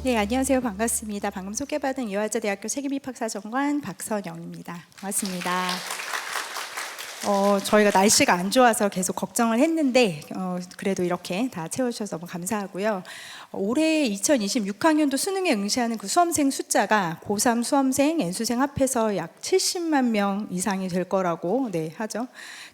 네, 안녕하세요. 반갑습니다. 방금 소개받은 이화여자대학교 책임입학사정관 박선영입니다. 반갑습니다. 저희가 날씨가 안 좋아서 계속 걱정을 했는데 그래도 이렇게 다 채워주셔서 너무 감사하고요. 올해 2026학년도 수능에 응시하는 그 수험생 숫자가 고3 수험생, N수생 합해서 약 70만 명 이상이 될 거라고 하죠.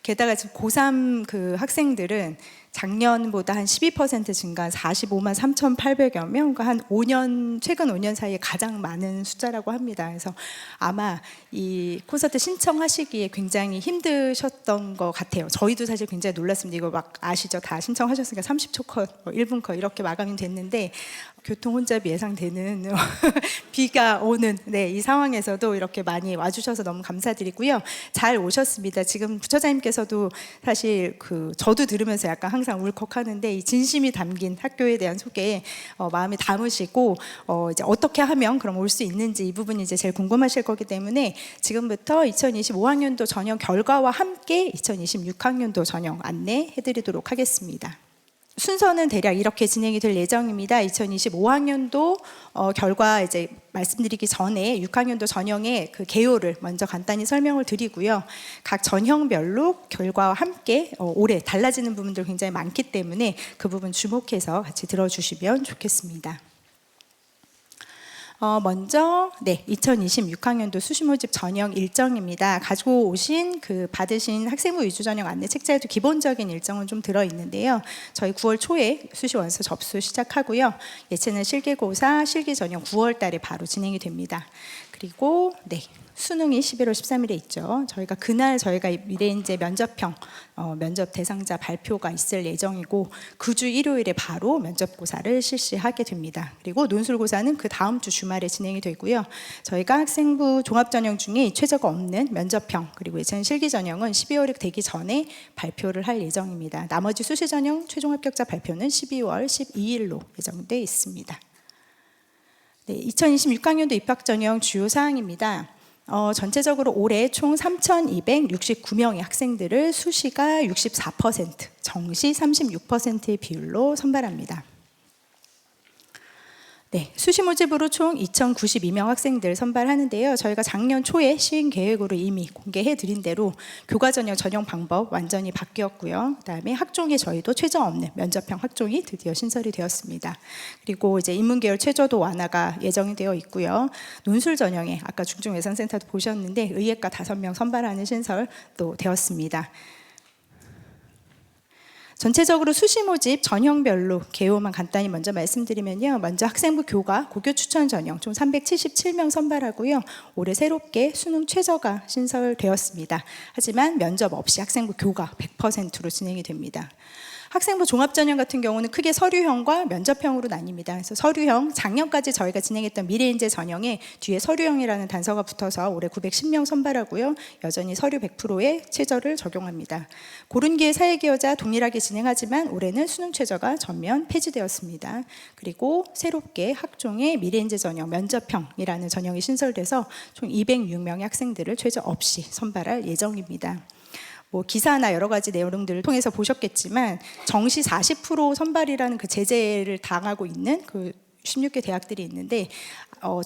게다가 지금 고3 그 학생들은 작년보다 한 12% 증가한 45만 3,800여 명, 그러니까 한 5년, 최근 5년 사이에 가장 많은 숫자라고 합니다. 그래서 아마 이 콘서트 신청하시기에 굉장히 힘드셨던 것 같아요. 저희도 사실 굉장히 놀랐습니다. 이거 막 아시죠? 다 신청하셨으니까 30초 컷, 1분 컷 이렇게 마감이 됐는데 교통 혼잡이 예상되는 비가 오는 이 상황에서도 이렇게 많이 와주셔서 너무 감사드리고요. 잘 오셨습니다. 지금 부처장님께서도 사실 저도 들으면서 약간 항상 울컥하는데 이 진심이 담긴 학교에 대한 소개에 마음에 담으시고 이제 어떻게 하면 그럼 올 수 있는지 이 부분이 이제 제일 궁금하실 거기 때문에 지금부터 2025학년도 전형 결과와 함께 2026학년도 전형 안내해드리도록 하겠습니다. 순서는 대략 이렇게 진행이 될 예정입니다. 2025학년도 결과 이제 말씀드리기 전에 6학년도 전형의 그 개요를 먼저 간단히 설명을 드리고요. 각 전형별로 결과와 함께 올해 달라지는 부분들 굉장히 많기 때문에 그 부분 주목해서 같이 들어주시면 좋겠습니다. 먼저 2026학년도 수시모집 전형 일정입니다. 가지고 오신 받으신 학생부 위주 전형 안내 책자에도 기본적인 일정은 좀 들어있는데요. 저희 9월 초에 수시 원서 접수 시작하고요. 예체능 실기고사 실기 전형 9월 달에 바로 진행이 됩니다. 그리고 수능이 11월 13일에 있죠. 저희가 그날 미래인재 면접형 면접 대상자 발표가 있을 예정이고 그 주 일요일에 바로 면접고사를 실시하게 됩니다. 그리고 논술고사는 그 다음 주 주말에 진행이 되고요. 저희가 학생부 종합전형 중에 최저가 없는 면접형 그리고 예체능 실기전형은 12월이 되기 전에 발표를 할 예정입니다. 나머지 수시전형 최종 합격자 발표는 12월 12일로 예정돼 있습니다. 2026학년도 입학전형 주요 사항입니다. 전체적으로 올해 총 3,269명의 학생들을 수시가 64%, 정시 36%의 비율로 선발합니다. 수시 모집으로 총 2,092명 학생들 선발하는데요. 저희가 작년 초에 시행 계획으로 이미 공개해 드린 대로 교과 전형 전형 방법 완전히 바뀌었고요. 그다음에 학종에 저희도 최저 없는 면접형 학종이 드디어 신설이 되었습니다. 그리고 이제 인문계열 최저도 완화가 예정이 되어 있고요. 논술 전형에 아까 중증외상센터도 보셨는데 의예과 5명 선발하는 신설도 되었습니다. 전체적으로 수시 모집 전형별로 개요만 간단히 먼저 말씀드리면요. 먼저 학생부 교과 고교 추천 전형 총 377명 선발하고요. 올해 새롭게 수능 최저가 신설되었습니다. 하지만 면접 없이 학생부 교과 100%로 진행이 됩니다. 학생부 종합전형 같은 경우는 크게 서류형과 면접형으로 나뉩니다. 그래서 서류형, 작년까지 저희가 진행했던 미래인재 전형에 뒤에 서류형이라는 단서가 붙어서 올해 910명 선발하고요. 여전히 서류 100%의 최저를 적용합니다. 고른기회 사회기여자 동일하게 진행하지만 올해는 수능 최저가 전면 폐지되었습니다. 그리고 새롭게 학종의 미래인재 전형, 면접형이라는 전형이 신설돼서 총 206명의 학생들을 최저 없이 선발할 예정입니다. 기사나 여러 가지 내용들을 통해서 보셨겠지만 정시 40% 선발이라는 그 제재를 당하고 있는 그 16개 대학들이 있는데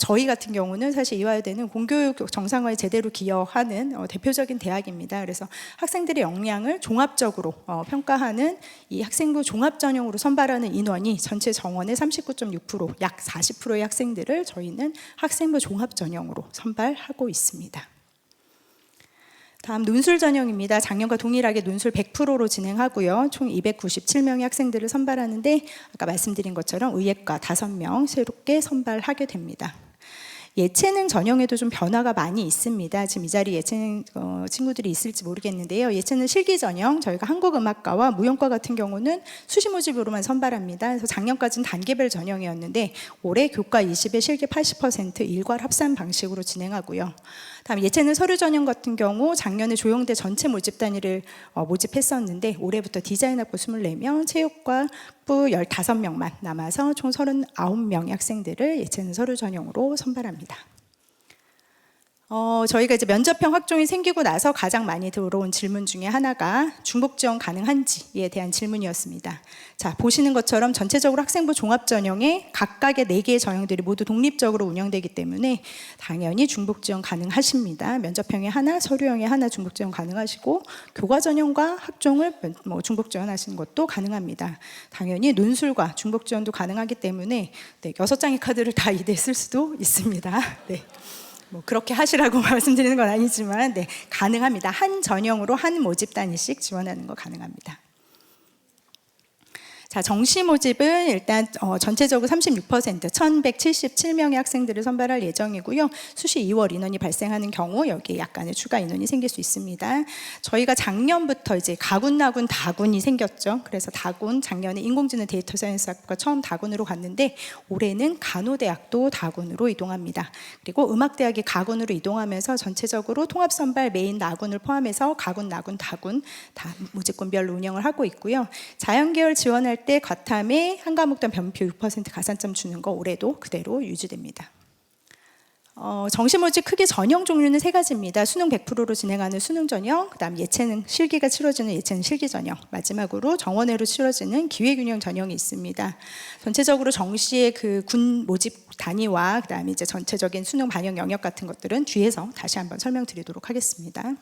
저희 같은 경우는 사실 이화여대는 공교육 정상화에 제대로 기여하는 대표적인 대학입니다. 그래서 학생들의 역량을 종합적으로 평가하는 이 학생부 종합전형으로 선발하는 인원이 전체 정원의 39.6%, 약 40%의 학생들을 저희는 학생부 종합전형으로 선발하고 있습니다. 다음 논술 전형입니다. 작년과 동일하게 논술 100%로 진행하고요. 총 297명의 학생들을 선발하는데 아까 말씀드린 것처럼 의예과 5명 새롭게 선발하게 됩니다. 예체능 전형에도 좀 변화가 많이 있습니다. 지금 이 자리에 예체능 친구들이 있을지 모르겠는데요. 예체능 실기 전형 저희가 한국음악과와 무용과 같은 경우는 수시 모집으로만 선발합니다. 그래서 작년까지는 단계별 전형이었는데 올해 교과 20에 실기 80% 일괄 합산 방식으로 진행하고요. 다음 예체능 서류 전형 같은 경우 작년에 조영대 전체 모집 단위를 모집했었는데 올해부터 디자인학부 24명, 체육과부 15명만 남아서 총 39명의 학생들을 예체능 서류 전형으로 선발합니다. 저희가 이제 면접형 학종이 생기고 나서 가장 많이 들어온 질문 중에 하나가 중복 지원 가능한지에 대한 질문이었습니다. 자, 보시는 것처럼 전체적으로 학생부 종합전형에 각각의 4개의 전형들이 모두 독립적으로 운영되기 때문에 당연히 중복 지원 가능하십니다. 면접형에 하나, 서류형에 하나 중복 지원 가능하시고 교과 전형과 학종을 중복 지원하시는 것도 가능합니다. 당연히 논술과 중복 지원도 가능하기 때문에 6장의 카드를 다 이대 쓸 수도 있습니다. 네. 그렇게 하시라고 말씀드리는 건 아니지만 가능합니다. 한 전형으로 한 모집 단위씩 지원하는 거 가능합니다. 자, 정시 모집은 일단 전체적으로 36% 1177명의 학생들을 선발할 예정이고요. 수시 2월 인원이 발생하는 경우 여기에 약간의 추가 인원이 생길 수 있습니다. 저희가 작년부터 이제 가군, 나군, 다군이 생겼죠. 그래서 다군, 작년에 인공지능 데이터 사이언스 학부가 처음 다군으로 갔는데 올해는 간호대학도 다군으로 이동합니다. 그리고 음악대학이 가군으로 이동하면서 전체적으로 통합 선발 메인 나군을 포함해서 가군, 나군, 다군 다 모집군별로 운영을 하고 있고요. 자연계열 지원할 때 과탐에 한 과목당 변표 6% 가산점 주는 거 올해도 그대로 유지됩니다. 정시 모집 크게 전형 종류는 3가지입니다. 수능 100%로 진행하는 수능 전형, 그다음 예체능 실기가 치러지는 예체능 실기 전형, 마지막으로 정원회로 치러지는 기회균형 전형이 있습니다. 전체적으로 정시의 그 군 모집 단위와 그다음에 이제 전체적인 수능 반영 영역 같은 것들은 뒤에서 다시 한번 설명드리도록 하겠습니다.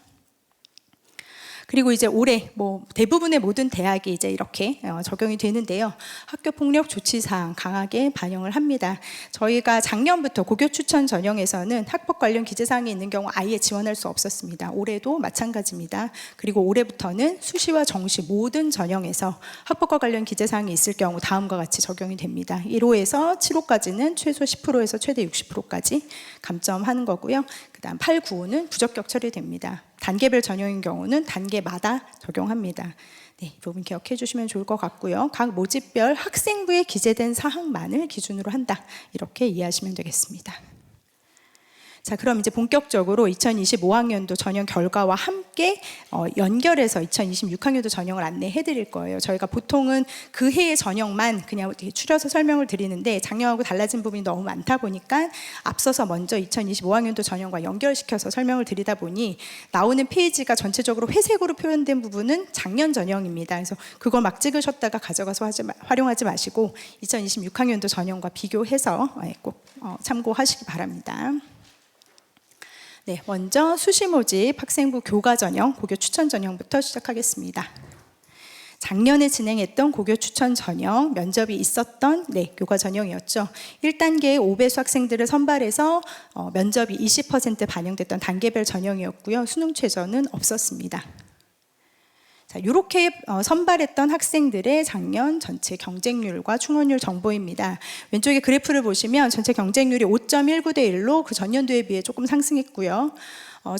그리고 이제 올해 대부분의 모든 대학이 이제 이렇게 적용이 되는데요. 학교 폭력 조치 사항 강하게 반영을 합니다. 저희가 작년부터 고교 추천 전형에서는 학폭 관련 기재 사항이 있는 경우 아예 지원할 수 없었습니다. 올해도 마찬가지입니다. 그리고 올해부터는 수시와 정시 모든 전형에서 학폭과 관련 기재 사항이 있을 경우 다음과 같이 적용이 됩니다. 1호에서 7호까지는 최소 10%에서 최대 60%까지 감점하는 거고요. 그다음 8, 9호는 부적격 처리됩니다. 단계별 전형인 경우는 단계마다 적용합니다. 네, 이 부분 기억해 주시면 좋을 것 같고요. 각 모집별 학생부에 기재된 사항만을 기준으로 한다. 이렇게 이해하시면 되겠습니다. 자, 그럼 이제 본격적으로 2025학년도 전형 결과와 함께 연결해서 2026학년도 전형을 안내해 드릴 거예요. 저희가 보통은 그 해의 전형만 그냥 추려서 설명을 드리는데 작년하고 달라진 부분이 너무 많다 보니까 앞서서 먼저 2025학년도 전형과 연결시켜서 설명을 드리다 보니 나오는 페이지가 전체적으로 회색으로 표현된 부분은 작년 전형입니다. 그래서 그걸 막 찍으셨다가 가져가서 활용하지 마시고 2026학년도 전형과 비교해서 꼭 참고하시기 바랍니다. 네, 먼저 수시 모집 학생부 교과 전형, 고교 추천 전형부터 시작하겠습니다. 작년에 진행했던 고교 추천 전형 면접이 있었던 교과 전형이었죠. 1단계의 5배수 학생들을 선발해서 면접이 20% 반영됐던 단계별 전형이었고요. 수능 최저는 없었습니다. 자, 이렇게 선발했던 학생들의 작년 전체 경쟁률과 충원율 정보입니다. 왼쪽에 그래프를 보시면 전체 경쟁률이 5.19대 1로 그 전년도에 비해 조금 상승했고요.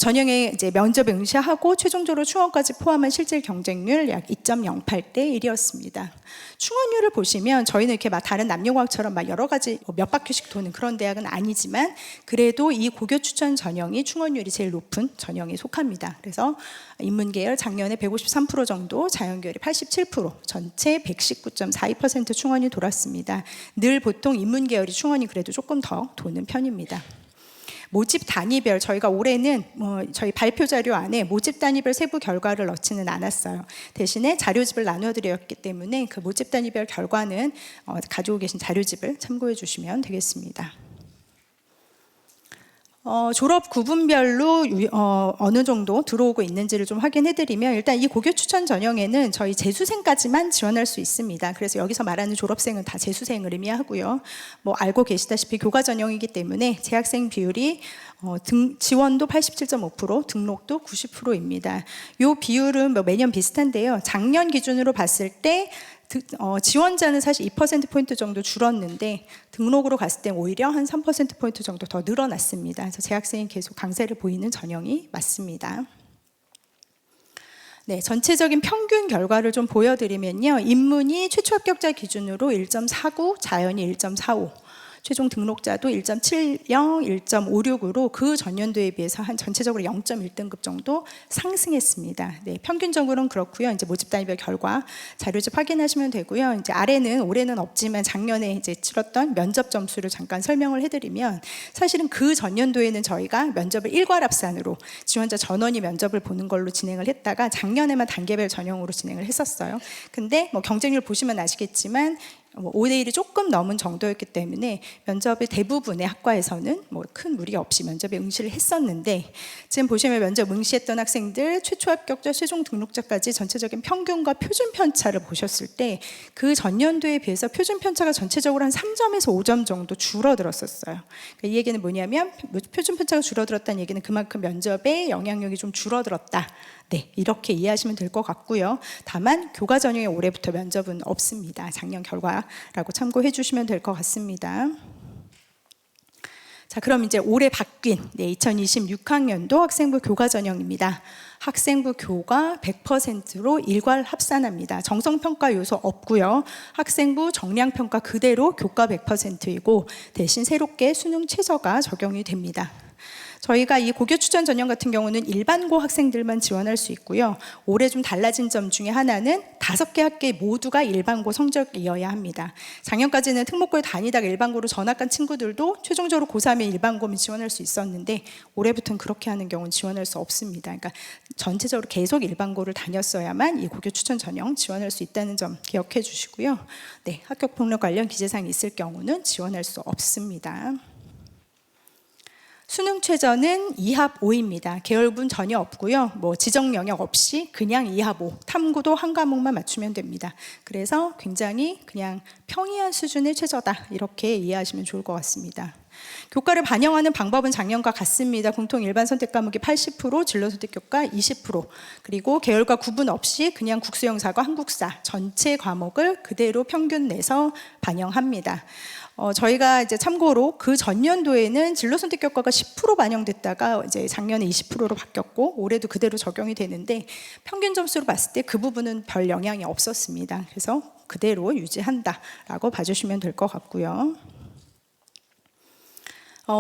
전형에 이제 면접에 응시하고 최종적으로 충원까지 포함한 실질 경쟁률 약 2.08대 1이었습니다. 충원율을 보시면 저희는 이렇게 막 다른 남녀과학처럼 막 여러 가지 몇 바퀴씩 도는 그런 대학은 아니지만 그래도 이 고교 추천 전형이 충원율이 제일 높은 전형에 속합니다. 그래서 인문계열 작년에 153% 정도, 자연계열이 87%, 전체 119.42% 충원이 돌았습니다. 늘 보통 인문계열이 충원이 그래도 조금 더 도는 편입니다. 모집 단위별 저희가 올해는 저희 발표 자료 안에 모집 단위별 세부 결과를 넣지는 않았어요. 대신에 자료집을 나누어 드렸기 때문에 그 모집 단위별 결과는 가지고 계신 자료집을 참고해 주시면 되겠습니다. 졸업 구분별로 어느 정도 들어오고 있는지를 좀 확인해 드리면 일단 이 고교 추천 전형에는 저희 재수생까지만 지원할 수 있습니다. 그래서 여기서 말하는 졸업생은 다 재수생을 의미하고요. 알고 계시다시피 교과 전형이기 때문에 재학생 비율이 지원도 87.5%, 등록도 90%입니다. 이 비율은 매년 비슷한데요. 작년 기준으로 봤을 때 지원자는 사실 2%포인트 정도 줄었는데 등록으로 갔을 때 오히려 한 3%포인트 정도 더 늘어났습니다. 그래서 재학생이 계속 강세를 보이는 전형이 맞습니다. 네, 전체적인 평균 결과를 좀 보여드리면요. 인문이 최초 합격자 기준으로 1.49, 자연이 1.45, 최종 등록자도 1.70, 1.56으로 그 전년도에 비해서 한 전체적으로 0.1등급 정도 상승했습니다. 네, 평균적으로는 그렇고요. 이제 모집 단위별 결과 자료집 확인하시면 되고요. 이제 아래는 올해는 없지만 작년에 이제 치렀던 면접 점수를 잠깐 설명을 해드리면, 사실은 그 전년도에는 저희가 면접을 일괄 합산으로 지원자 전원이 면접을 보는 걸로 진행을 했다가 작년에만 단계별 전형으로 진행을 했었어요. 근데 뭐 경쟁률 보시면 아시겠지만 5대 1이 조금 넘은 정도였기 때문에 면접의 대부분의 학과에서는 뭐 큰 무리 없이 면접에 응시를 했었는데, 지금 보시면 면접 응시했던 학생들 최초 합격자, 최종 등록자까지 전체적인 평균과 표준 편차를 보셨을 때 그 전년도에 비해서 표준 편차가 전체적으로 한 3점에서 5점 정도 줄어들었었어요. 그러니까 이 얘기는 뭐냐면, 표준 편차가 줄어들었다는 얘기는 그만큼 면접의 영향력이 좀 줄어들었다. 네, 이렇게 이해하시면 될 것 같고요. 다만 교과 전형에 올해부터 면접은 없습니다. 작년 결과라고 참고해 주시면 될 것 같습니다. 자, 그럼 이제 올해 바뀐 2026학년도 학생부 교과 전형입니다. 학생부 교과 100%로 일괄 합산합니다. 정성평가 요소 없고요. 학생부 정량평가 그대로 교과 100%이고 대신 새롭게 수능 최저가 적용이 됩니다. 저희가 이 고교 추천 전형 같은 경우는 일반고 학생들만 지원할 수 있고요. 올해 좀 달라진 점 중에 하나는 5개 학기 모두가 일반고 성적이어야 합니다. 작년까지는 특목고에 다니다가 일반고로 전학 간 친구들도 최종적으로 고3에 일반고면 지원할 수 있었는데, 올해부터는 그렇게 하는 경우는 지원할 수 없습니다. 그러니까 전체적으로 계속 일반고를 다녔어야만 이 고교 추천 전형 지원할 수 있다는 점 기억해 주시고요. 네, 합격 폭력 관련 기재사항이 있을 경우는 지원할 수 없습니다. 수능 최저는 2합 5입니다. 계열분 전혀 없고요. 뭐 지정 영역 없이 그냥 2합 5. 탐구도 한 과목만 맞추면 됩니다. 그래서 굉장히 그냥 평이한 수준의 최저다, 이렇게 이해하시면 좋을 것 같습니다. 교과를 반영하는 방법은 작년과 같습니다. 공통 일반 선택 과목이 80%, 진로 선택 교과 20%, 그리고 계열과 구분 없이 그냥 국수영사과 한국사 전체 과목을 그대로 평균 내서 반영합니다. 저희가 이제 참고로 그 전년도에는 진로 선택 교과가 10% 반영됐다가 이제 작년에 20%로 바뀌었고 올해도 그대로 적용이 되는데, 평균 점수로 봤을 때 그 부분은 별 영향이 없었습니다. 그래서 그대로 유지한다라고 봐주시면 될 것 같고요.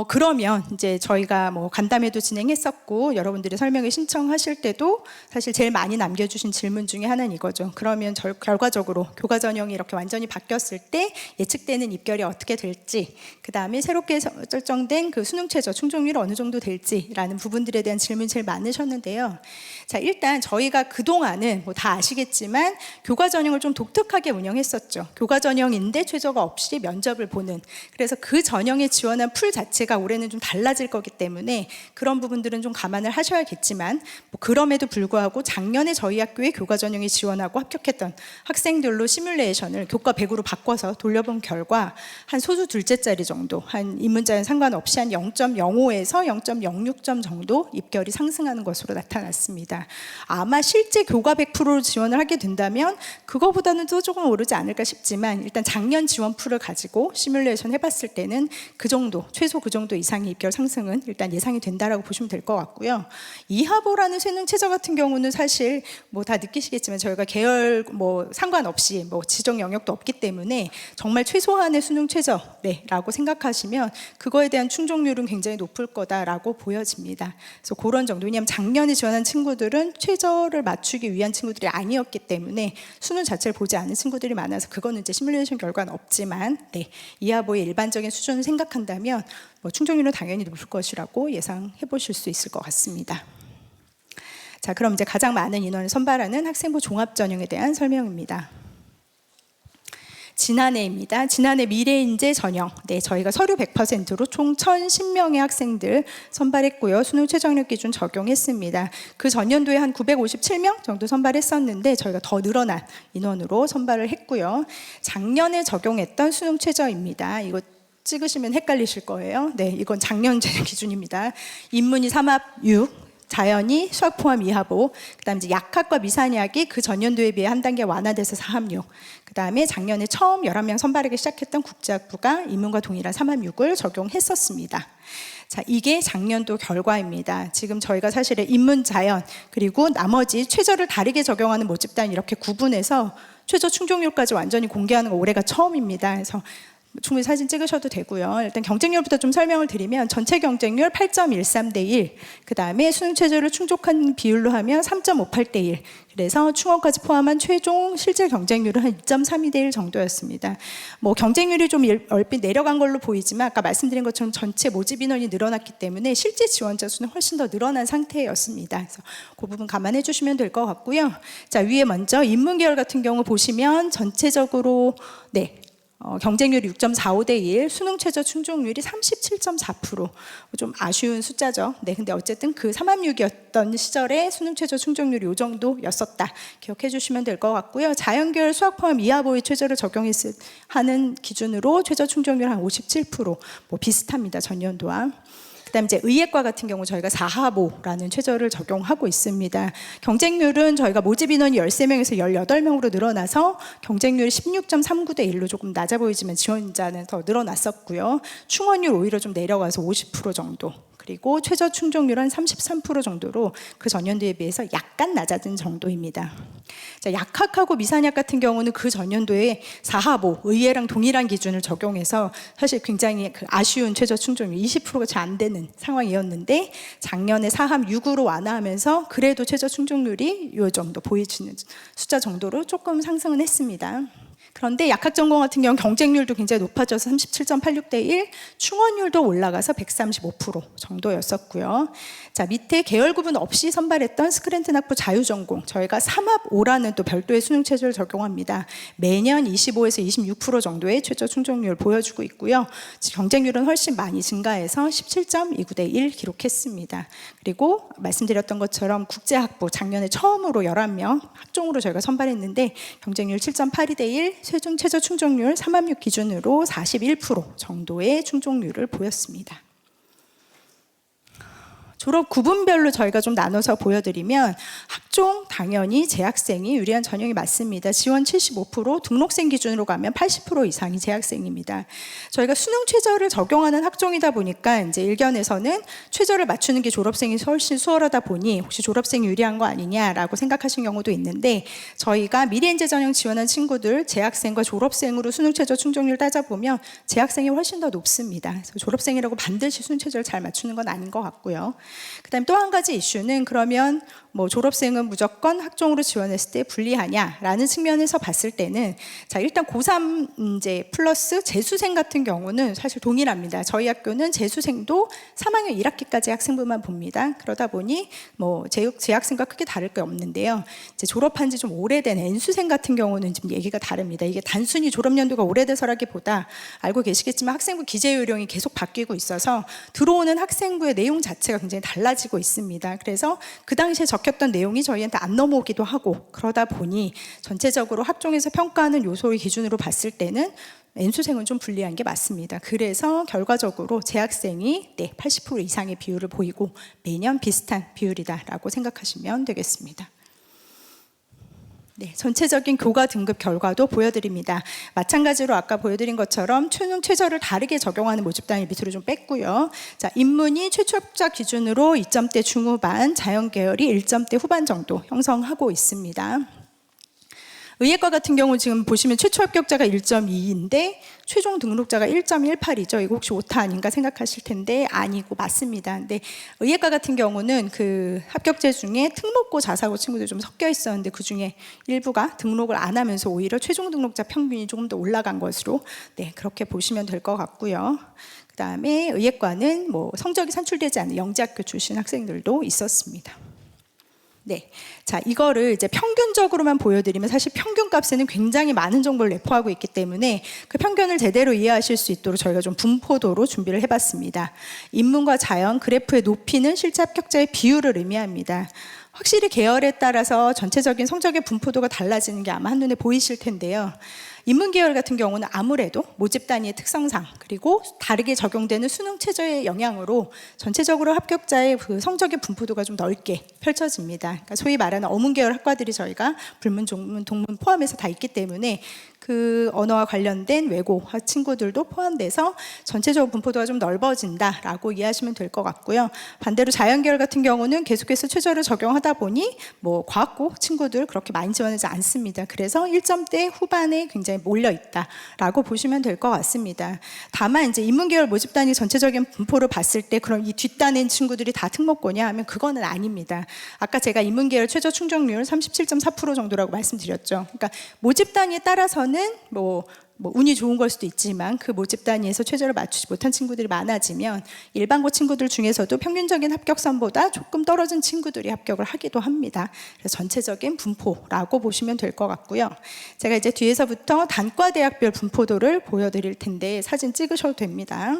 그러면 이제 저희가 뭐 간담회도 진행했었고 여러분들이 설명회 신청하실 때도 사실 제일 많이 남겨주신 질문 중에 하나는 이거죠. 그러면 결과적으로 교과 전형이 이렇게 완전히 바뀌었을 때 예측되는 입결이 어떻게 될지, 그 다음에 새롭게 설정된 그 수능 최저 충족률이 어느 정도 될지라는 부분들에 대한 질문이 제일 많으셨는데요. 자, 일단 저희가 그동안은 뭐 다 아시겠지만 교과 전형을 좀 독특하게 운영했었죠. 교과 전형인데 최저가 없이 면접을 보는, 그래서 그 전형에 지원한 풀 자체가 올해는 좀 달라질 거기 때문에 그런 부분들은 좀 감안을 하셔야겠지만, 뭐 그럼에도 불구하고 작년에 저희 학교에 교과 전형에 지원하고 합격했던 학생들로 시뮬레이션을 교과 100으로 바꿔서 돌려본 결과 한 소수 둘째 자리 정도, 한 인문자연 상관없이 한 0.05에서 0.06점 정도 입결이 상승하는 것으로 나타났습니다. 아마 실제 교과 100%로 지원을 하게 된다면 그거보다는 또 조금 오르지 않을까 싶지만, 일단 작년 지원 풀을 가지고 시뮬레이션 해봤을 때는 그 정도, 최소 그 정도 이상의 입결 상승은 일단 예상이 된다라고 보시면 될 것 같고요. 이하보라는 수능 최저 같은 경우는 사실 뭐 다 느끼시겠지만 저희가 계열 뭐 상관없이 뭐 지정 영역도 없기 때문에 정말 최소한의 수능 최저라고 생각하시면 그거에 대한 충족률은 굉장히 높을 거다라고 보여집니다. 그래서 그런 정도, 왜냐하면 작년에 지원한 친구들은 최저를 맞추기 위한 친구들이 아니었기 때문에 수능 자체를 보지 않은 친구들이 많아서 그거는 이제 시뮬레이션 결과는 없지만, 네, 이하보의 일반적인 수준을 생각한다면 뭐 충족률은 당연히 높을 것이라고 예상해 보실 수 있을 것 같습니다. 자, 그럼 이제 가장 많은 인원을 선발하는 학생부 종합전형에 대한 설명입니다. 지난해입니다. 지난해 미래인재 전형, 네, 저희가 서류 100%로 총 1,010명의 학생들 선발했고요. 수능 최저학력 기준 적용했습니다. 그 전년도에 한 957명 정도 선발했었는데 저희가 더 늘어난 인원으로 선발을 했고요. 작년에 적용했던 수능 최저입니다. 이거 찍으시면 헷갈리실 거예요. 네, 이건 작년 기준입니다. 인문이 3합 6, 자연이 수학 포함 2합5, 그다음에 이제 약학과 미산약이 그 전년도에 비해 한 단계 완화돼서 4합 6, 그다음에 작년에 처음 11명 선발하기 시작했던 국제학부가 인문과 동일한 3합 6을 적용했었습니다. 자, 이게 작년도 결과입니다. 지금 저희가 사실은 인문, 자연 그리고 나머지 최저를 다르게 적용하는 모집단 이렇게 구분해서 최저 충족률까지 완전히 공개하는 거 올해가 처음입니다. 그래서 충분히 사진 찍으셔도 되고요. 일단 경쟁률부터 좀 설명을 드리면 전체 경쟁률 8.13대 1, 그 다음에 수능 최저를 충족한 비율로 하면 3.58대 1, 그래서 충원까지 포함한 최종 실질 경쟁률은 한 2.32대 1 정도였습니다. 뭐 경쟁률이 좀 얼핏 내려간 걸로 보이지만 아까 말씀드린 것처럼 전체 모집 인원이 늘어났기 때문에 실제 지원자 수는 훨씬 더 늘어난 상태였습니다. 그래서 그 부분 감안해 주시면 될 것 같고요. 자, 위에 먼저 인문계열 같은 경우 보시면 전체적으로 경쟁률이 6.45대 1, 수능 최저 충족률이 37.4%. 좀 아쉬운 숫자죠. 네, 근데 어쨌든 그 3학년이었던 시절에 수능 최저 충족률이 이 정도였었다. 기억해 주시면 될 것 같고요. 자연계열 수학 포함 이하보의 최저를 적용하는 기준으로 최저 충족률 한 57%. 뭐 비슷합니다. 전년도와. 그다음 이제 의예과 같은 경우 저희가 4하보라는 최저를 적용하고 있습니다. 경쟁률은 저희가 모집 인원이 13명에서 18명으로 늘어나서 경쟁률이 16.39대 1로 조금 낮아 보이지만 지원자는 더 늘어났었고요. 충원율 오히려 좀 내려가서 50% 정도. 그리고 최저 충족률 한 33% 정도로 그 전년도에 비해서 약간 낮아진 정도입니다. 자, 약학하고 미산약 같은 경우는 그 전년도에 4하보, 의예랑 동일한 기준을 적용해서 사실 굉장히 아쉬운 최저 충족률 20%가 잘 안 되는 상황이었는데 작년에 4함 6으로 완화하면서 그래도 최저 충족률이 이 정도 보이시는 숫자 정도로 조금 상승은 했습니다. 그런데 약학전공 같은 경우는 경쟁률도 굉장히 높아져서 37.86대 1, 충원율도 올라가서 135% 정도였었고요. 자, 밑에 계열 구분 없이 선발했던 스크랜튼 학부 자유전공, 저희가 3합 5라는 또 별도의 수능 체제를 적용합니다. 매년 25에서 26% 정도의 최저 충족률을 보여주고 있고요. 경쟁률은 훨씬 많이 증가해서 17.29대 1 기록했습니다. 그리고 말씀드렸던 것처럼 국제학부 작년에 처음으로 11명 학종으로 저희가 선발했는데 경쟁률 7.82대 1, 최종 최저 충족률 3학년 기준으로 41% 정도의 충족률을 보였습니다. 졸업 구분별로 저희가 좀 나눠서 보여드리면 학종 당연히 재학생이 유리한 전형이 맞습니다. 지원 75%, 등록생 기준으로 가면 80% 이상이 재학생입니다. 저희가 수능 최저를 적용하는 학종이다 보니까 이제 일견에서는 최저를 맞추는 게 졸업생이 훨씬 수월하다 보니 혹시 졸업생이 유리한 거 아니냐라고 생각하신 경우도 있는데 저희가 미래인재 전형 지원한 친구들 재학생과 졸업생으로 수능 최저 충족률 따져보면 재학생이 훨씬 더 높습니다. 그래서 졸업생이라고 반드시 수능 최저를 잘 맞추는 건 아닌 것 같고요. 그다음 또 한 가지 이슈는 그러면 뭐 졸업생은 무조건 학종으로 지원했을 때 불리하냐라는 측면에서 봤을 때는 자, 일단 고3 이제 플러스 재수생 같은 경우는 사실 동일합니다. 저희 학교는 재수생도 3학년 1학기까지 학생부만 봅니다. 그러다 보니 뭐 재학생과 크게 다를 게 없는데요. 이제 졸업한 지 좀 오래된 N수생 같은 경우는 좀 얘기가 다릅니다. 이게 단순히 졸업 연도가 오래돼서라기보다 알고 계시겠지만 학생부 기재 요령이 계속 바뀌고 있어서 들어오는 학생부의 내용 자체가 굉장히 달라지고 있습니다. 그래서 그 당시에 적혔던 내용이 저희한테 안 넘어오기도 하고 그러다 보니 전체적으로 학종에서 평가하는 요소의 기준으로 봤을 때는 N수생은 좀 불리한 게 맞습니다. 그래서 결과적으로 재학생이 80% 이상의 비율을 보이고 매년 비슷한 비율이다라고 생각하시면 되겠습니다. 네, 전체적인 교과 등급 결과도 보여드립니다. 마찬가지로 아까 보여드린 것처럼 수능 최저를 다르게 적용하는 모집 단위 밑으로 좀 뺐고요. 자, 인문이 최초 합격 기준으로 2점대 중후반, 자연계열이 1점대 후반 정도 형성하고 있습니다. 의예과 같은 경우 지금 보시면 최초 합격자가 1.2인데 최종 등록자가 1.18이죠. 이거 혹시 오타 아닌가 생각하실 텐데 아니고 맞습니다. 근데 의예과 같은 경우는 그 합격자 중에 특목고 자사고 친구들 좀 섞여 있었는데 그 중에 일부가 등록을 안 하면서 오히려 최종 등록자 평균이 조금 더 올라간 것으로 그렇게 보시면 될 것 같고요. 그 다음에 의예과는 뭐 성적이 산출되지 않은 영재학교 출신 학생들도 있었습니다. 네, 자, 이거를 이제 평균적으로만 보여드리면 사실 평균값에는 굉장히 많은 정보를 내포하고 있기 때문에 그 평균을 제대로 이해하실 수 있도록 저희가 좀 분포도로 준비를 해봤습니다. 인문과 자연 그래프의 높이는 실제 합격자의 비율을 의미합니다. 확실히 계열에 따라서 전체적인 성적의 분포도가 달라지는 게 아마 한눈에 보이실 텐데요. 인문계열 같은 경우는 아무래도 모집 단위의 특성상 그리고 다르게 적용되는 수능 최저의 영향으로 전체적으로 합격자의 그 성적의 분포도가 좀 넓게 펼쳐집니다. 그러니까 소위 말하는 어문계열 학과들이 저희가 불문, 종문, 동문 포함해서 다 있기 때문에 그 언어와 관련된 외고 친구들도 포함돼서 전체적으로 분포도가 좀 넓어진다라고 이해하시면 될 것 같고요. 반대로 자연계열 같은 경우는 계속해서 최저를 적용하다 보니 뭐 과학고 친구들 그렇게 많이 지원하지 않습니다. 그래서 1점대 후반에 굉장히 이제 몰려 있다라고 보시면 될 것 같습니다. 다만 이제 인문계열 모집 단위 전체적인 분포를 봤을 때 그럼 이 뒷단인 친구들이 다 특목고냐 하면 그거는 아닙니다. 아까 제가 인문계열 최저 충족률 37.4% 정도라고 말씀드렸죠. 그러니까 모집 단위에 따라서는 뭐 운이 좋은 걸 수도 있지만 그 모집 단위에서 최저를 맞추지 못한 친구들이 많아지면 일반고 친구들 중에서도 평균적인 합격선보다 조금 떨어진 친구들이 합격을 하기도 합니다. 그래서 전체적인 분포라고 보시면 될 것 같고요. 제가 이제 뒤에서부터 단과대학별 분포도를 보여드릴 텐데 사진 찍으셔도 됩니다.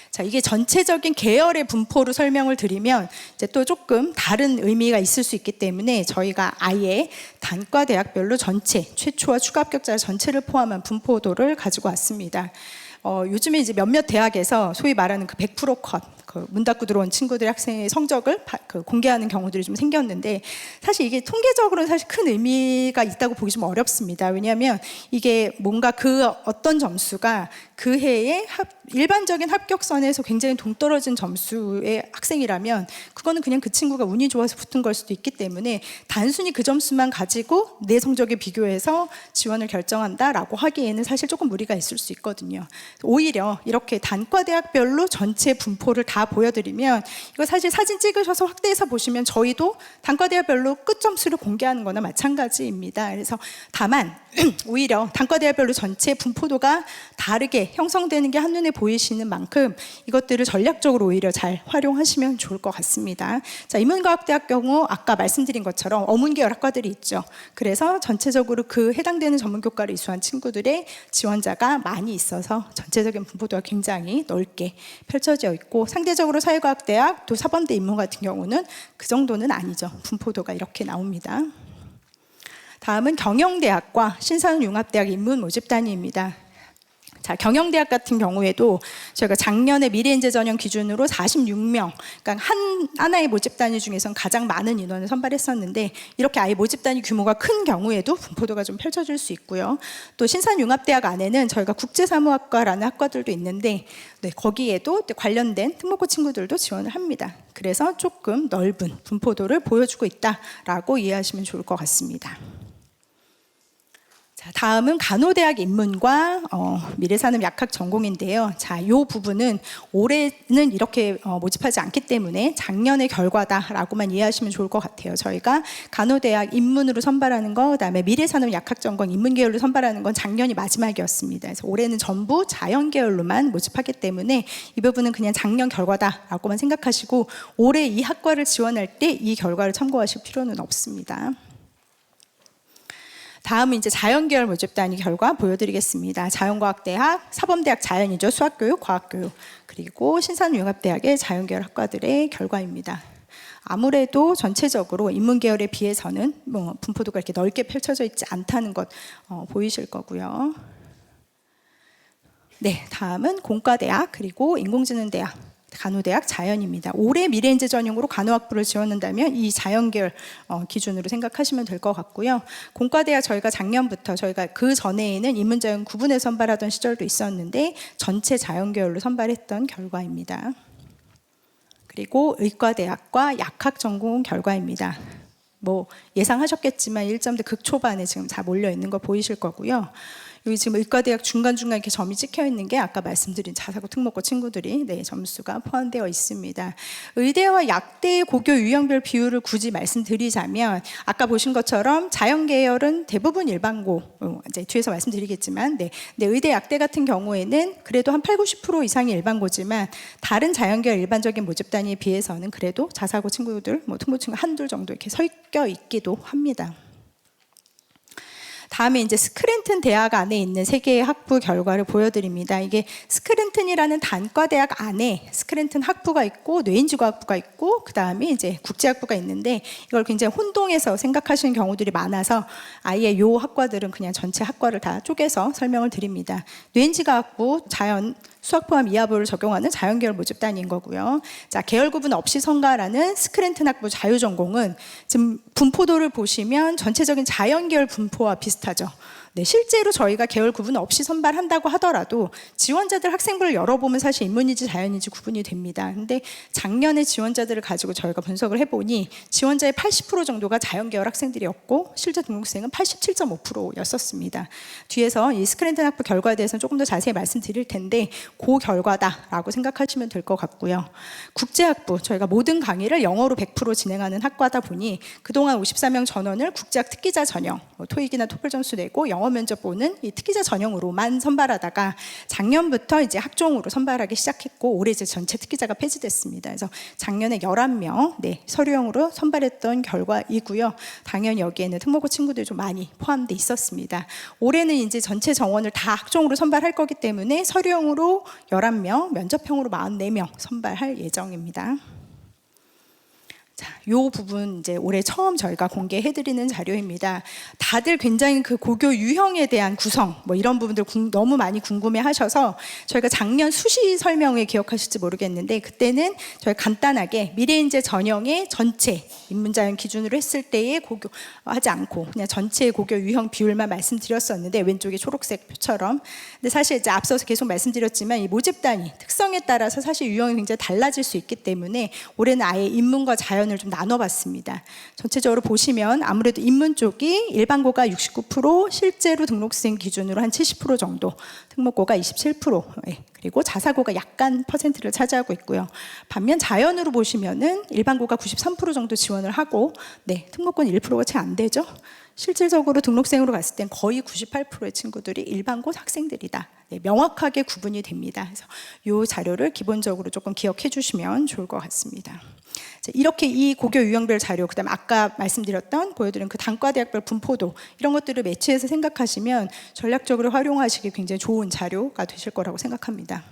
자, 이게 전체적인 계열의 분포로 설명을 드리면 이제 또 조금 다른 의미가 있을 수 있기 때문에 저희가 아예 단과 대학별로 전체, 최초와 추가 합격자 전체를 포함한 분포도를 가지고 왔습니다. 요즘에 이제 몇몇 대학에서 소위 말하는 그 100% 컷, 그 문 닫고 들어온 친구들 학생의 성적을 공개하는 경우들이 좀 생겼는데 사실 이게 통계적으로는 사실 큰 의미가 있다고 보기 좀 어렵습니다. 왜냐하면 이게 뭔가 그 어떤 점수가 그 해에 일반적인 합격선에서 굉장히 동떨어진 점수의 학생이라면 그거는 그냥 그 친구가 운이 좋아서 붙은 걸 수도 있기 때문에 단순히 그 점수만 가지고 내 성적에 비교해서 지원을 결정한다라고 하기에는 사실 조금 무리가 있을 수 있거든요. 오히려 이렇게 단과대학별로 전체 분포를 다 보여드리면 이거 사실 사진 찍으셔서 확대해서 보시면 저희도 단과대학별로 끝점수를 공개하는 거나 마찬가지입니다. 그래서 다만 오히려 단과대학별로 전체 분포도가 다르게 형성되는 게 한눈에 보이시는 만큼 이것들을 전략적으로 오히려 잘 활용하시면 좋을 것 같습니다. 자, 인문과학대학 경우 아까 말씀드린 것처럼 어문계열 학과들이 있죠. 그래서 전체적으로 그 해당되는 전문교과를 이수한 친구들의 지원자가 많이 있어서 전체적인 분포도가 굉장히 넓게 펼쳐져 있고 상대적으로 사회과학대학 또 사범대 인문 같은 경우는 그 정도는 아니죠. 분포도가 이렇게 나옵니다. 다음은 경영대학과 신사훈융합대학 인문 모집 단위입니다. 자, 경영대학 같은 경우에도 저희가 작년에 미래인재 전형 기준으로 46명, 그러니까 하나의 모집 단위 중에선 가장 많은 인원을 선발했었는데 이렇게 아예 모집 단위 규모가 큰 경우에도 분포도가 좀 펼쳐질 수 있고요. 또 신산융합대학 안에는 저희가 국제사무학과라는 학과들도 있는데 거기에도 관련된 특목고 친구들도 지원을 합니다. 그래서 조금 넓은 분포도를 보여주고 있다라고 이해하시면 좋을 것 같습니다. 자, 다음은 간호대학 인문과 미래산업 약학 전공인데요. 자, 이 부분은 올해는 이렇게 모집하지 않기 때문에 작년의 결과다라고만 이해하시면 좋을 것 같아요. 저희가 간호대학 인문으로 선발하는 거, 그다음에 미래산업 약학 전공 인문 계열로 선발하는 건 작년이 마지막이었습니다. 그래서 올해는 전부 자연 계열로만 모집하기 때문에 이 부분은 그냥 작년 결과다라고만 생각하시고 올해 이 학과를 지원할 때 이 결과를 참고하실 필요는 없습니다. 다음은 이제 자연계열 모집 단위 결과 보여드리겠습니다. 자연과학대학, 사범대학 자연이죠. 수학교육, 과학교육, 그리고 신산융합대학의 자연계열 학과들의 결과입니다. 아무래도 전체적으로 인문계열에 비해서는 분포도가 이렇게 넓게 펼쳐져 있지 않다는 것 보이실 거고요. 네, 다음은 공과대학 그리고 인공지능대학, 간호대학 자연입니다. 올해 미래인재 전형으로 간호학부를 지원한다면 이 자연계열 기준으로 생각하시면 될 것 같고요. 공과대학 저희가 작년부터 저희가 그 전에는 인문자연 구분해 선발하던 시절도 있었는데 전체 자연계열로 선발했던 결과입니다. 그리고 의과대학과 약학 전공 결과입니다. 뭐 예상하셨겠지만 1점대 극초반에 지금 다 몰려 있는 거 보이실 거고요. 여기 지금 의과대학 중간중간 이렇게 점이 찍혀 있는 게 아까 말씀드린 자사고 특목고 친구들이 점수가 포함되어 있습니다. 의대와 약대의 고교 유형별 비율을 굳이 말씀드리자면 아까 보신 것처럼 자연계열은 대부분 일반고, 이제 뒤에서 말씀드리겠지만 의대 약대 같은 경우에는 그래도 한 80-90% 이상이 일반고지만 다른 자연계열 일반적인 모집 단위에 비해서는 그래도 자사고 친구들, 특목 친구 한둘 정도 이렇게 섞여 있기도 합니다. 다음에 이제 스크랜튼 대학 안에 있는 세 개의 학부 결과를 보여드립니다. 이게 스크랜튼이라는 단과대학 안에 스크랜튼 학부가 있고 뇌인지과학부가 있고 그 다음에 이제 국제학부가 있는데 이걸 굉장히 혼동해서 생각하시는 경우들이 많아서 아예 이 학과들은 그냥 전체 학과를 다 쪼개서 설명을 드립니다. 뇌인지과학부 자연 수학 포함 이하부를 적용하는 자연계열 모집단인 거고요. 자, 계열 구분 없이 선가라는 스크랜튼 학부 자유전공은 지금 분포도를 보시면 전체적인 자연계열 분포와 비슷하죠. 네, 실제로 저희가 계열 구분 없이 선발한다고 하더라도 지원자들 학생부를 열어보면 사실 인문인지 자연인지 구분이 됩니다. 근데 작년에 지원자들을 가지고 저희가 분석을 해보니 지원자의 80% 정도가 자연계열 학생들이었고 실제 등록생은 87.5%였었습니다. 뒤에서 이 스크랜튼 학부 결과에 대해서는 조금 더 자세히 말씀드릴 텐데 그 결과다라고 생각하시면 될 것 같고요. 국제학부, 저희가 모든 강의를 영어로 100% 진행하는 학과다 보니 그동안 54명 전원을 국제학 특기자 전형, 토익이나 토플 점수 내고 영어 면접 보는 이 특기자 전형으로만 선발하다가 작년부터 이제 학종으로 선발하기 시작했고 올해 이제 전체 특기자가 폐지됐습니다. 그래서 작년에 11명 서류형으로 선발했던 결과이고요. 당연히 여기에는 특목고 친구들이 좀 많이 포함돼 있었습니다. 올해는 이제 전체 정원을 다 학종으로 선발할 거기 때문에 서류형으로 11명, 면접형으로 44명 선발할 예정입니다. 자, 요 부분 이제 올해 처음 저희가 공개해드리는 자료입니다. 다들 굉장히 그 고교 유형에 대한 구성, 뭐 이런 부분들 너무 많이 궁금해하셔서 저희가 작년 수시 설명회 기억하실지 모르겠는데 그때는 저희 간단하게 미래인재 전형의 전체 인문자연 기준으로 했을 때의 고교 하지 않고 그냥 전체 고교 유형 비율만 말씀드렸었는데 왼쪽에 초록색 표처럼. 근데 사실 이제 앞서서 계속 말씀드렸지만 이 모집단이 특성에 따라서 사실 유형이 굉장히 달라질 수 있기 때문에 올해는 아예 인문과 자연 좀 나눠봤습니다. 전체적으로 보시면 아무래도 인문 쪽이 일반고가 69%, 실제로 등록생 기준으로 한 70% 정도, 특목고가 27%, 그리고 자사고가 약간 퍼센트를 차지하고 있고요. 반면 자연으로 보시면은 일반고가 93% 정도 지원을 하고, 특목고는 1%가 채 안 되죠. 실질적으로 등록생으로 갔을 땐 거의 98%의 친구들이 일반고 학생들이다. 명확하게 구분이 됩니다. 그래서 이 자료를 기본적으로 조금 기억해 주시면 좋을 것 같습니다. 이렇게 이 고교 유형별 자료, 그다음에 아까 말씀드렸던 보여드린 그 단과대학별 분포도 이런 것들을 매치해서 생각하시면 전략적으로 활용하시기 굉장히 좋은 자료가 되실 거라고 생각합니다.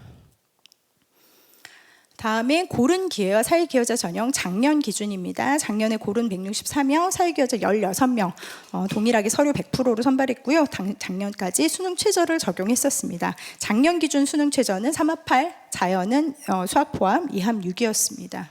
다음에 고른 기회와 사회기여자 전형 작년 기준입니다. 작년에 고른 164명, 사회기여자 16명 동일하게 서류 100%로 선발했고요. 작년까지 수능 최저를 적용했었습니다. 작년 기준 수능 최저는 3합8, 자연은 수학 포함 2합 6이었습니다.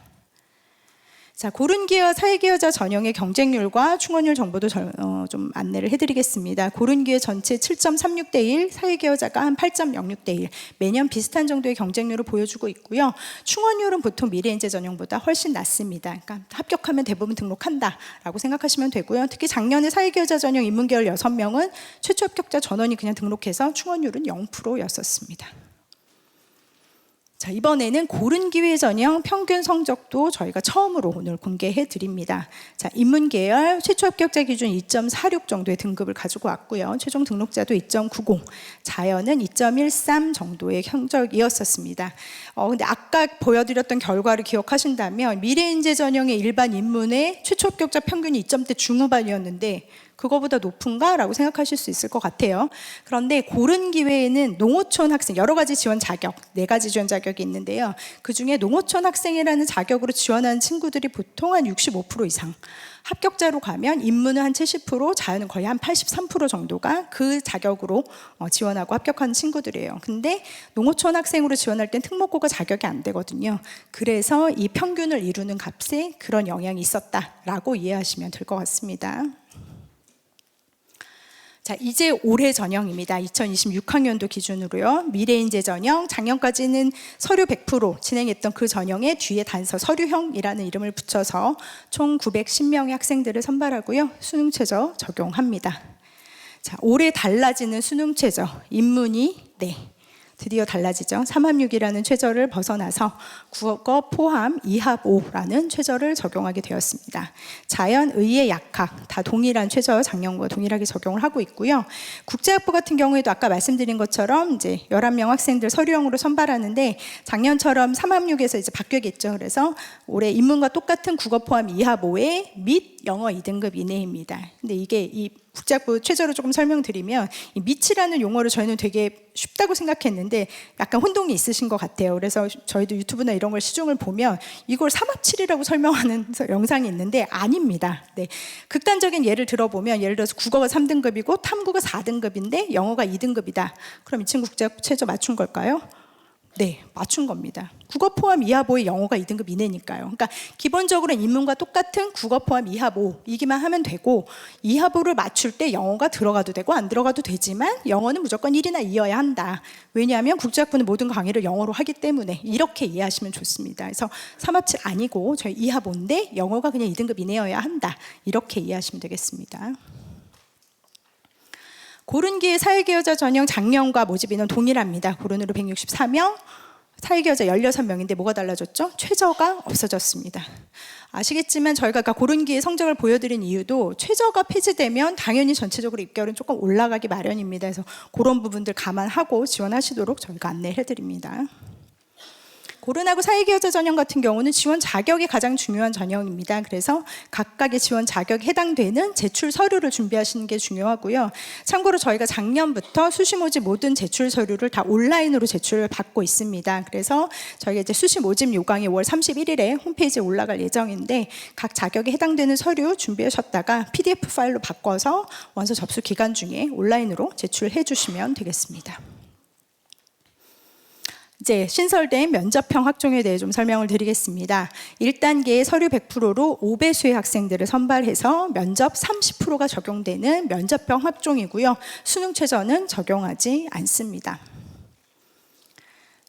자, 고른 기회와 사회기여자 전형의 경쟁률과 충원율 정보도 좀 안내를 해드리겠습니다. 고른 기회 전체 7.36대 1, 사회기여자가 한 8.06대 1, 매년 비슷한 정도의 경쟁률을 보여주고 있고요. 충원율은 보통 미래인재 전형보다 훨씬 낮습니다. 그러니까 합격하면 대부분 등록한다라고 생각하시면 되고요. 특히 작년에 사회기여자 전형 인문계열 6명은 최초 합격자 전원이 그냥 등록해서 충원율은 0%였었습니다. 자, 이번에는 고른 기회 전형 평균 성적도 저희가 처음으로 오늘 공개해 드립니다. 자, 인문계열 최초 합격자 기준 2.46 정도의 등급을 가지고 왔고요. 최종 등록자도 2.90, 자연은 2.13 정도의 성적이었었습니다. 근데 아까 보여드렸던 결과를 기억하신다면 미래인재 전형의 일반 인문의 최초 합격자 평균이 2점대 중후반이었는데 그거보다 높은가? 라고 생각하실 수 있을 것 같아요. 그런데 고른 기회에는 농어촌 학생, 여러 가지 지원 자격, 4가지 지원 자격이 있는데요. 그중에 농어촌 학생이라는 자격으로 지원하는 친구들이 보통 한 65% 이상, 합격자로 가면 인문은 한 70%, 자연은 거의 한 83% 정도가 그 자격으로 지원하고 합격하는 친구들이에요. 근데 농어촌 학생으로 지원할 땐 특목고가 자격이 안 되거든요. 그래서 이 평균을 이루는 값에 그런 영향이 있었다라고 이해하시면 될 것 같습니다. 자, 이제 올해 전형입니다. 2026학년도 기준으로요. 미래인재 전형, 작년까지는 서류 100% 진행했던 그 전형에 뒤에 단서 서류형이라는 이름을 붙여서 총 910명의 학생들을 선발하고요. 수능 최저 적용합니다. 자, 올해 달라지는 수능 최저, 인문이 드디어 달라지죠. 3합6이라는 최저를 벗어나서 국어 포함 2합 5라는 최저를 적용하게 되었습니다. 자연, 의의 약학 다 동일한 최저, 작년과 동일하게 적용을 하고 있고요. 국제학부 같은 경우에도 아까 말씀드린 것처럼 이제 11명 학생들 서류형으로 선발하는데 작년처럼 3합6에서 이제 바뀌겠죠. 그래서 올해 인문과 똑같은 국어 포함 2합 5에 및 영어 2등급 이내입니다. 근데 이게 이 국제학부 최저로 조금 설명드리면 이 밑이라는 용어를 저희는 되게 쉽다고 생각했는데 약간 혼동이 있으신 것 같아요. 그래서 저희도 유튜브나 이런 걸 시중을 보면 이걸 3합7이라고 설명하는 영상이 있는데 아닙니다. 극단적인 예를 들어보면 예를 들어서 국어가 3등급이고 탐구가 4등급인데 영어가 2등급이다. 그럼 이 친구 국제학부 최저 맞춘 걸까요? 네, 맞춘 겁니다. 국어 포함 이하보의 영어가 2등급 이내니까요. 그러니까 기본적으로 인문과 똑같은 국어 포함 이하보 이기만 하면 되고, 이하보를 맞출 때 영어가 들어가도 되고 안 들어가도 되지만 영어는 무조건 1이나 2여야 한다. 왜냐하면 국제학부는 모든 강의를 영어로 하기 때문에, 이렇게 이해하시면 좋습니다. 그래서 3합칠 아니고 저희 이하보인데 영어가 그냥 2등급 이내여야 한다. 이렇게 이해하시면 되겠습니다. 고른기의 사회계여자 전형 작년과 모집 인원 동일합니다. 고른으로 164명, 사회계여자 16명인데 뭐가 달라졌죠? 최저가 없어졌습니다. 아시겠지만 저희가 아까 고른기의 성적을 보여드린 이유도 최저가 폐지되면 당연히 전체적으로 입결은 조금 올라가기 마련입니다. 그래서 그런 부분들 감안하고 지원하시도록 저희가 안내해드립니다. 고른하고 사회계여자 전형 같은 경우는 지원 자격이 가장 중요한 전형입니다. 그래서 각각의 지원 자격에 해당되는 제출 서류를 준비하시는 게 중요하고요. 참고로 저희가 작년부터 수시 모집 모든 제출 서류를 다 온라인으로 제출을 받고 있습니다. 그래서 저희가 이제 수시 모집 요강이 5월 31일에 홈페이지에 올라갈 예정인데, 각 자격에 해당되는 서류 준비하셨다가 PDF 파일로 바꿔서 원서 접수 기간 중에 온라인으로 제출해 주시면 되겠습니다. 이제 신설된 면접형 학종에 대해 좀 설명을 드리겠습니다. 1단계의 서류 100%로 5배수의 학생들을 선발해서 면접 30%가 적용되는 면접형 학종이고요. 수능 최저는 적용하지 않습니다.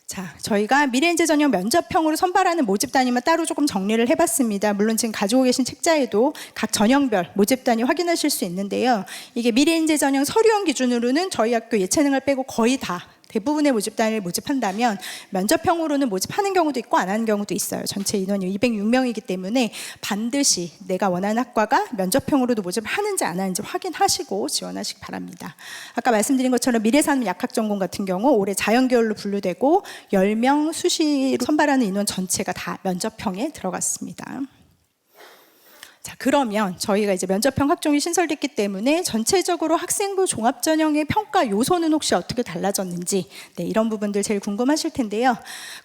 자, 저희가 미래인재 전형 면접형으로 선발하는 모집 단위만 따로 조금 정리를 해봤습니다. 물론 지금 가지고 계신 책자에도 각 전형별 모집 단위 확인하실 수 있는데요. 이게 미래인재 전형 서류형 기준으로는 저희 학교 예체능을 빼고 거의 다 대부분의 모집 단위를 모집한다면, 면접형으로는 모집하는 경우도 있고 안 하는 경우도 있어요. 전체 인원이 206명이기 때문에 반드시 내가 원하는 학과가 면접형으로도 모집을 하는지 안 하는지 확인하시고 지원하시기 바랍니다. 아까 말씀드린 것처럼 미래산업 약학전공 같은 경우 올해 자연계열로 분류되고 10명 수시로 선발하는 인원 전체가 다 면접형에 들어갔습니다. 자, 그러면 저희가 이제 면접형 학종이 신설됐기 때문에 전체적으로 학생부 종합전형의 평가 요소는 혹시 어떻게 달라졌는지, 네, 이런 부분들 제일 궁금하실 텐데요.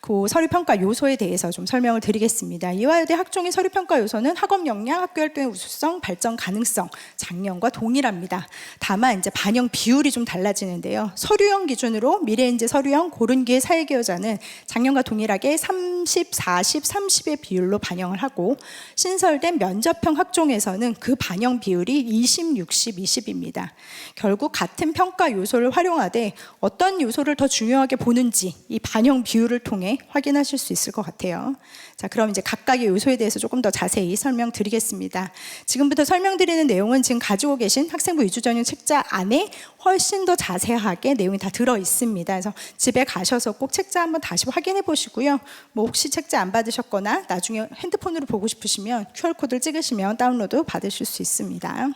그 서류평가 요소에 대해서 좀 설명을 드리겠습니다. 이화여대 학종의 서류평가 요소는 학업 역량, 학교활동의 우수성, 발전 가능성, 작년과 동일합니다. 다만 이제 반영 비율이 좀 달라지는데요. 서류형 기준으로 미래인재 서류형, 고른기의 사회계여자는 작년과 동일하게 30, 40, 30의 비율로 반영을 하고, 신설된 면접형 학종에서는 그 반영 비율이 20, 60, 20입니다. 결국 같은 평가 요소를 활용하되 어떤 요소를 더 중요하게 보는지 이 반영 비율을 통해 확인하실 수 있을 것 같아요. 자, 그럼 이제 각각의 요소에 대해서 조금 더 자세히 설명드리겠습니다. 지금부터 설명드리는 내용은 지금 가지고 계신 학생부 위주 전형 책자 안에 훨씬 더 자세하게 내용이 다 들어 있습니다. 그래서 집에 가셔서 꼭 책자 한번 다시 확인해 보시고요. 뭐 혹시 책자 안 받으셨거나 나중에 핸드폰으로 보고 싶으시면 QR코드를 찍으시면 다운로드 받으실 수 있습니다.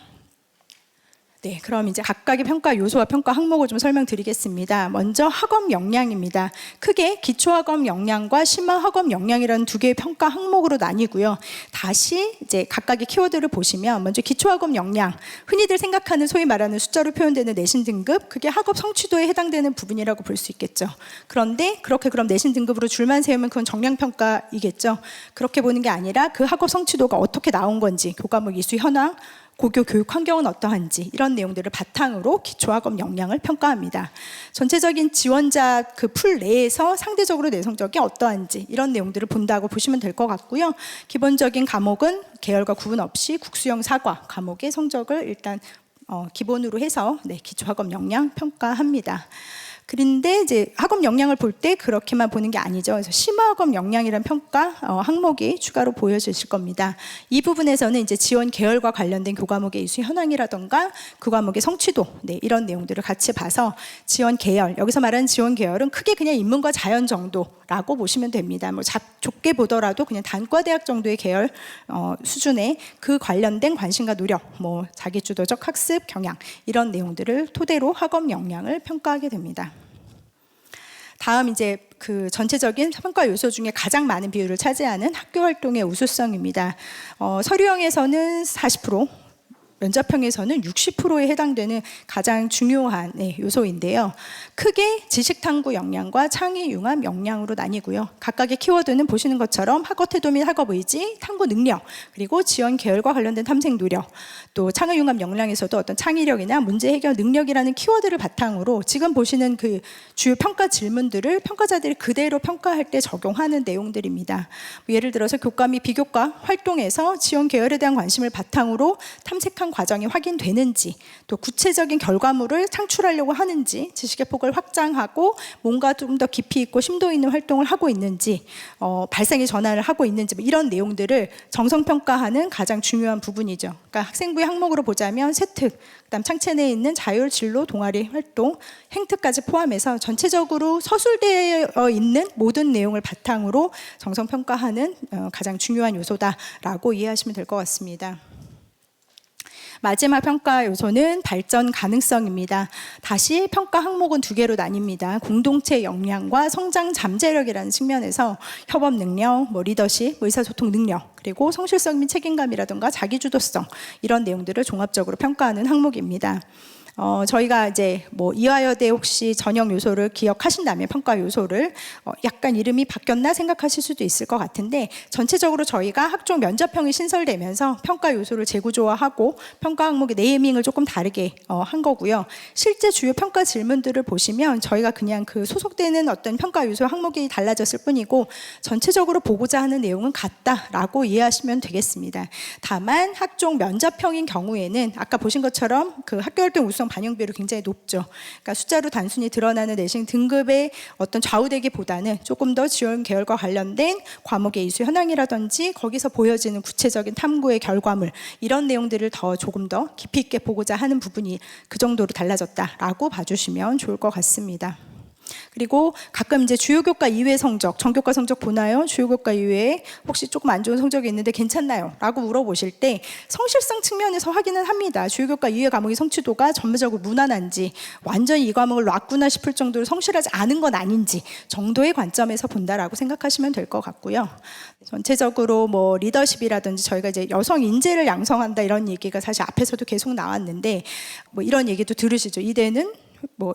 네, 그럼 이제 각각의 평가 요소와 평가 항목을 좀 설명드리겠습니다. 먼저 학업 역량입니다. 크게 기초학업 역량과 심화학업 역량이라는 두 개의 평가 항목으로 나뉘고요. 다시 이제 각각의 키워드를 보시면, 먼저 기초학업 역량, 흔히들 생각하는 소위 말하는 숫자로 표현되는 내신 등급, 그게 학업 성취도에 해당되는 부분이라고 볼 수 있겠죠. 그런데 그렇게 그럼 내신 등급으로 줄만 세우면 그건 정량평가이겠죠. 그렇게 보는 게 아니라 그 학업 성취도가 어떻게 나온 건지, 교과목 이수 현황, 고교 교육 환경은 어떠한지, 이런 내용들을 바탕으로 기초학업 역량을 평가합니다. 전체적인 지원자 그 풀 내에서 상대적으로 내 성적이 어떠한지, 이런 내용들을 본다고 보시면 될 것 같고요. 기본적인 과목은 계열과 구분 없이 국수형 사과 과목의 성적을 일단 기본으로 해서, 네, 기초학업 역량 평가합니다. 그런데 이제 학업 역량을 볼 때 그렇게만 보는 게 아니죠. 그래서 심화학업 역량이라는 평가 항목이 추가로 보여지실 겁니다. 이 부분에서는 이제 지원 계열과 관련된 교과목의 이수 현황이라던가 그 과목의 성취도, 네, 이런 내용들을 같이 봐서 지원 계열, 여기서 말하는 지원 계열은 크게 그냥 인문과 자연 정도라고 보시면 됩니다. 뭐 좁게 보더라도 그냥 단과대학 정도의 계열 수준의 그 관련된 관심과 노력, 뭐 자기주도적 학습 경향, 이런 내용들을 토대로 학업 역량을 평가하게 됩니다. 다음 이제 그 전체적인 평가 요소 중에 가장 많은 비율을 차지하는 학교 활동의 우수성입니다. 서류형에서는 40%, 면접형에서는 60%에 해당되는 가장 중요한 요소인데요. 크게 지식탐구 역량과 창의 융합 역량으로 나뉘고요. 각각의 키워드는 보시는 것처럼 학업 태도 및 학업 의지, 탐구 능력, 그리고 지원 계열과 관련된 탐색 노력, 또 창의 융합 역량에서도 어떤 창의력이나 문제 해결 능력이라는 키워드를 바탕으로 지금 보시는 그 주요 평가 질문들을 평가자들이 그대로 평가할 때 적용하는 내용들입니다. 예를 들어서 교과 및 비교과 활동에서 지원 계열에 대한 관심을 바탕으로 탐색한 과정이 확인되는지, 또 구체적인 결과물을 창출하려고 하는지, 지식의 폭을 확장하고 뭔가 좀 더 깊이 있고 심도 있는 활동을 하고 있는지, 발상의 전환을 하고 있는지, 이런 내용들을 정성평가하는 가장 중요한 부분이죠. 그러니까 학생부의 항목으로 보자면 세특, 그다음 창체 내에 있는 자율 진로 동아리 활동, 행특까지 포함해서 전체적으로 서술되어 있는 모든 내용을 바탕으로 정성평가하는 가장 중요한 요소다라고 이해하시면 될 것 같습니다. 마지막 평가 요소는 발전 가능성입니다. 다시 평가 항목은 두 개로 나뉩니다. 공동체 역량과 성장 잠재력이라는 측면에서 협업 능력, 리더십, 의사소통 능력, 그리고 성실성 및 책임감이라든가 자기주도성, 이런 내용들을 종합적으로 평가하는 항목입니다. 저희가 이제 이화여대 혹시 전형 요소를 기억하신다면 평가 요소를 약간 이름이 바뀌었나 생각하실 수도 있을 것 같은데, 전체적으로 저희가 학종 면접형이 신설되면서 평가 요소를 재구조화하고 평가 항목의 네이밍을 조금 다르게 한 거고요. 실제 주요 평가 질문들을 보시면 저희가 그냥 그 소속되는 어떤 평가 요소 항목이 달라졌을 뿐이고 전체적으로 보고자 하는 내용은 같다라고 이해하시면 되겠습니다. 다만 학종 면접형인 경우에는 아까 보신 것처럼 그 학교활동 우수성 반영 비율이 굉장히 높죠. 그러니까 숫자로 단순히 드러나는 내신 등급에 어떤 좌우되기보다는 조금 더 지원 계열과 관련된 과목의 이수 현황이라든지 거기서 보여지는 구체적인 탐구의 결과물, 이런 내용들을 조금 더 깊이 있게 보고자 하는 부분이 그 정도로 달라졌다라고 봐주시면 좋을 것 같습니다. 그리고 가끔 이제 주요 교과 이외 성적, 전교과 성적 보나요? 주요 교과 이외에 혹시 조금 안 좋은 성적이 있는데 괜찮나요? 라고 물어보실 때 성실성 측면에서 확인을 합니다. 주요 교과 이외 과목의 성취도가 전체적으로 무난한지, 완전히 이 과목을 놨구나 싶을 정도로 성실하지 않은 건 아닌지 정도의 관점에서 본다라고 생각하시면 될 것 같고요. 전체적으로 리더십이라든지 저희가 이제 여성 인재를 양성한다 이런 얘기가 사실 앞에서도 계속 나왔는데 이런 얘기도 들으시죠. 이대는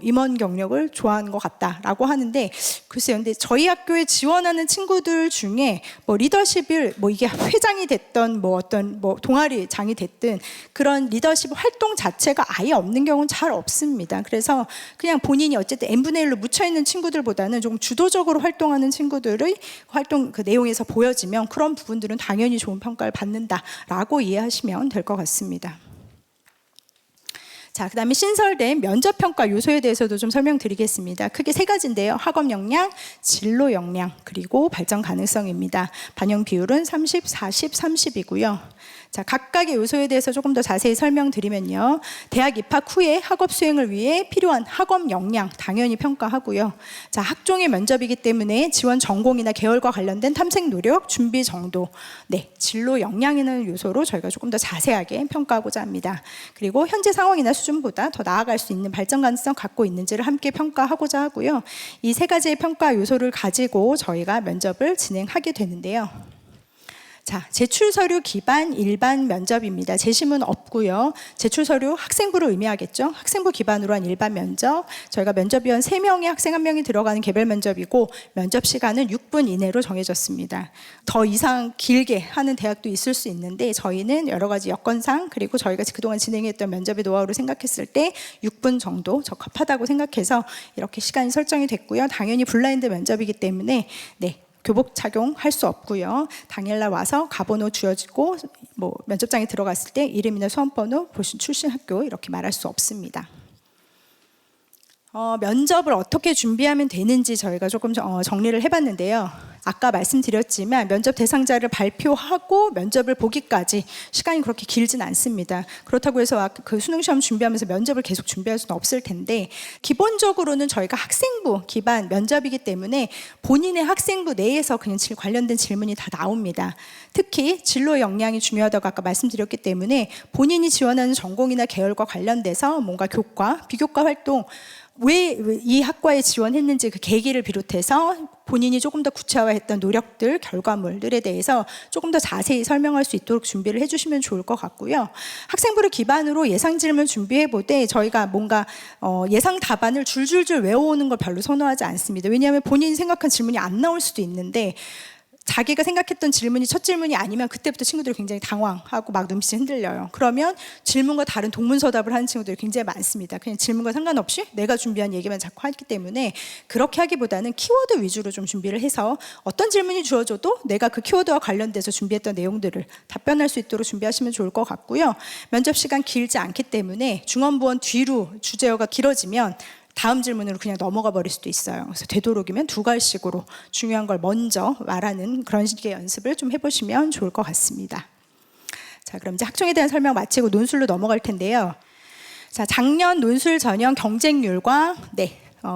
임원 경력을 좋아하는 것 같다라고 하는데, 글쎄요, 근데 저희 학교에 지원하는 친구들 중에 리더십을 이게 회장이 됐던 어떤 동아리장이 됐든 그런 리더십 활동 자체가 아예 없는 경우는 잘 없습니다. 그래서 그냥 본인이 어쨌든 n분의 1로 묻혀 있는 친구들보다는 조금 주도적으로 활동하는 친구들의 활동 그 내용에서 보여지면 그런 부분들은 당연히 좋은 평가를 받는다라고 이해하시면 될 것 같습니다. 자, 그다음에 신설된 면접평가 요소에 대해서도 좀 설명드리겠습니다. 크게 세 가지인데요. 학업 역량, 진로 역량, 그리고 발전 가능성입니다. 반영 비율은 30, 40, 30이고요. 자, 각각의 요소에 대해서 조금 더 자세히 설명드리면요. 대학 입학 후에 학업 수행을 위해 필요한 학업 역량 당연히 평가하고요. 자, 학종의 면접이기 때문에 지원 전공이나 계열과 관련된 탐색 노력, 준비 정도, 진로 역량이라는 요소로 저희가 조금 더 자세하게 평가하고자 합니다. 그리고 현재 상황이나 수준보다 더 나아갈 수 있는 발전 가능성 갖고 있는지를 함께 평가하고자 하고요. 이 세 가지의 평가 요소를 가지고 저희가 면접을 진행하게 되는데요. 자, 제출 서류 기반 일반 면접입니다. 재심은 없고요. 제출 서류 학생부를 의미하겠죠. 학생부 기반으로 한 일반 면접. 저희가 면접위원 3명의 학생 1명이 들어가는 개별 면접이고 면접 시간은 6분 이내로 정해졌습니다. 더 이상 길게 하는 대학도 있을 수 있는데 저희는 여러 가지 여건상 그리고 저희가 그동안 진행했던 면접의 노하우를 생각했을 때 6분 정도 적합하다고 생각해서 이렇게 시간이 설정이 됐고요. 당연히 블라인드 면접이기 때문에 교복 착용할 수 없고요. 당일날 와서 가번호 주어지고 면접장에 들어갔을 때 이름이나 수험번호, 출신 학교 이렇게 말할 수 없습니다. 면접을 어떻게 준비하면 되는지 저희가 조금 정리를 해봤는데요. 아까 말씀드렸지만 면접 대상자를 발표하고 면접을 보기까지 시간이 그렇게 길진 않습니다. 그렇다고 해서 그 수능시험 준비하면서 면접을 계속 준비할 수는 없을 텐데 기본적으로는 저희가 학생부 기반 면접이기 때문에 본인의 학생부 내에서 그냥 관련된 질문이 다 나옵니다. 특히 진로 역량이 중요하다고 아까 말씀드렸기 때문에 본인이 지원하는 전공이나 계열과 관련돼서 뭔가 교과, 비교과 활동 왜 이 학과에 지원했는지 그 계기를 비롯해서 본인이 조금 더 구체화했던 노력들, 결과물들에 대해서 조금 더 자세히 설명할 수 있도록 준비를 해주시면 좋을 것 같고요. 학생부를 기반으로 예상 질문 준비해보되 저희가 뭔가 예상 답안을 줄줄줄 외워오는 걸 별로 선호하지 않습니다. 왜냐하면 본인이 생각한 질문이 안 나올 수도 있는데 자기가 생각했던 질문이 첫 질문이 아니면 그때부터 친구들이 굉장히 당황하고 막 눈빛이 흔들려요. 그러면 질문과 다른 동문서답을 하는 친구들이 굉장히 많습니다. 그냥 질문과 상관없이 내가 준비한 얘기만 자꾸 하기 때문에 그렇게 하기보다는 키워드 위주로 좀 준비를 해서 어떤 질문이 주어져도 내가 그 키워드와 관련돼서 준비했던 내용들을 답변할 수 있도록 준비하시면 좋을 것 같고요. 면접 시간 길지 않기 때문에 중원부원 뒤로 주제어가 길어지면 다음 질문으로 그냥 넘어가 버릴 수도 있어요. 그래서 되도록이면 두 갈씩으로 중요한 걸 먼저 말하는 그런 식의 연습을 좀 해보시면 좋을 것 같습니다. 자, 그럼 이제 학종에 대한 설명 마치고 논술로 넘어갈 텐데요. 자, 작년 논술 전형 경쟁률과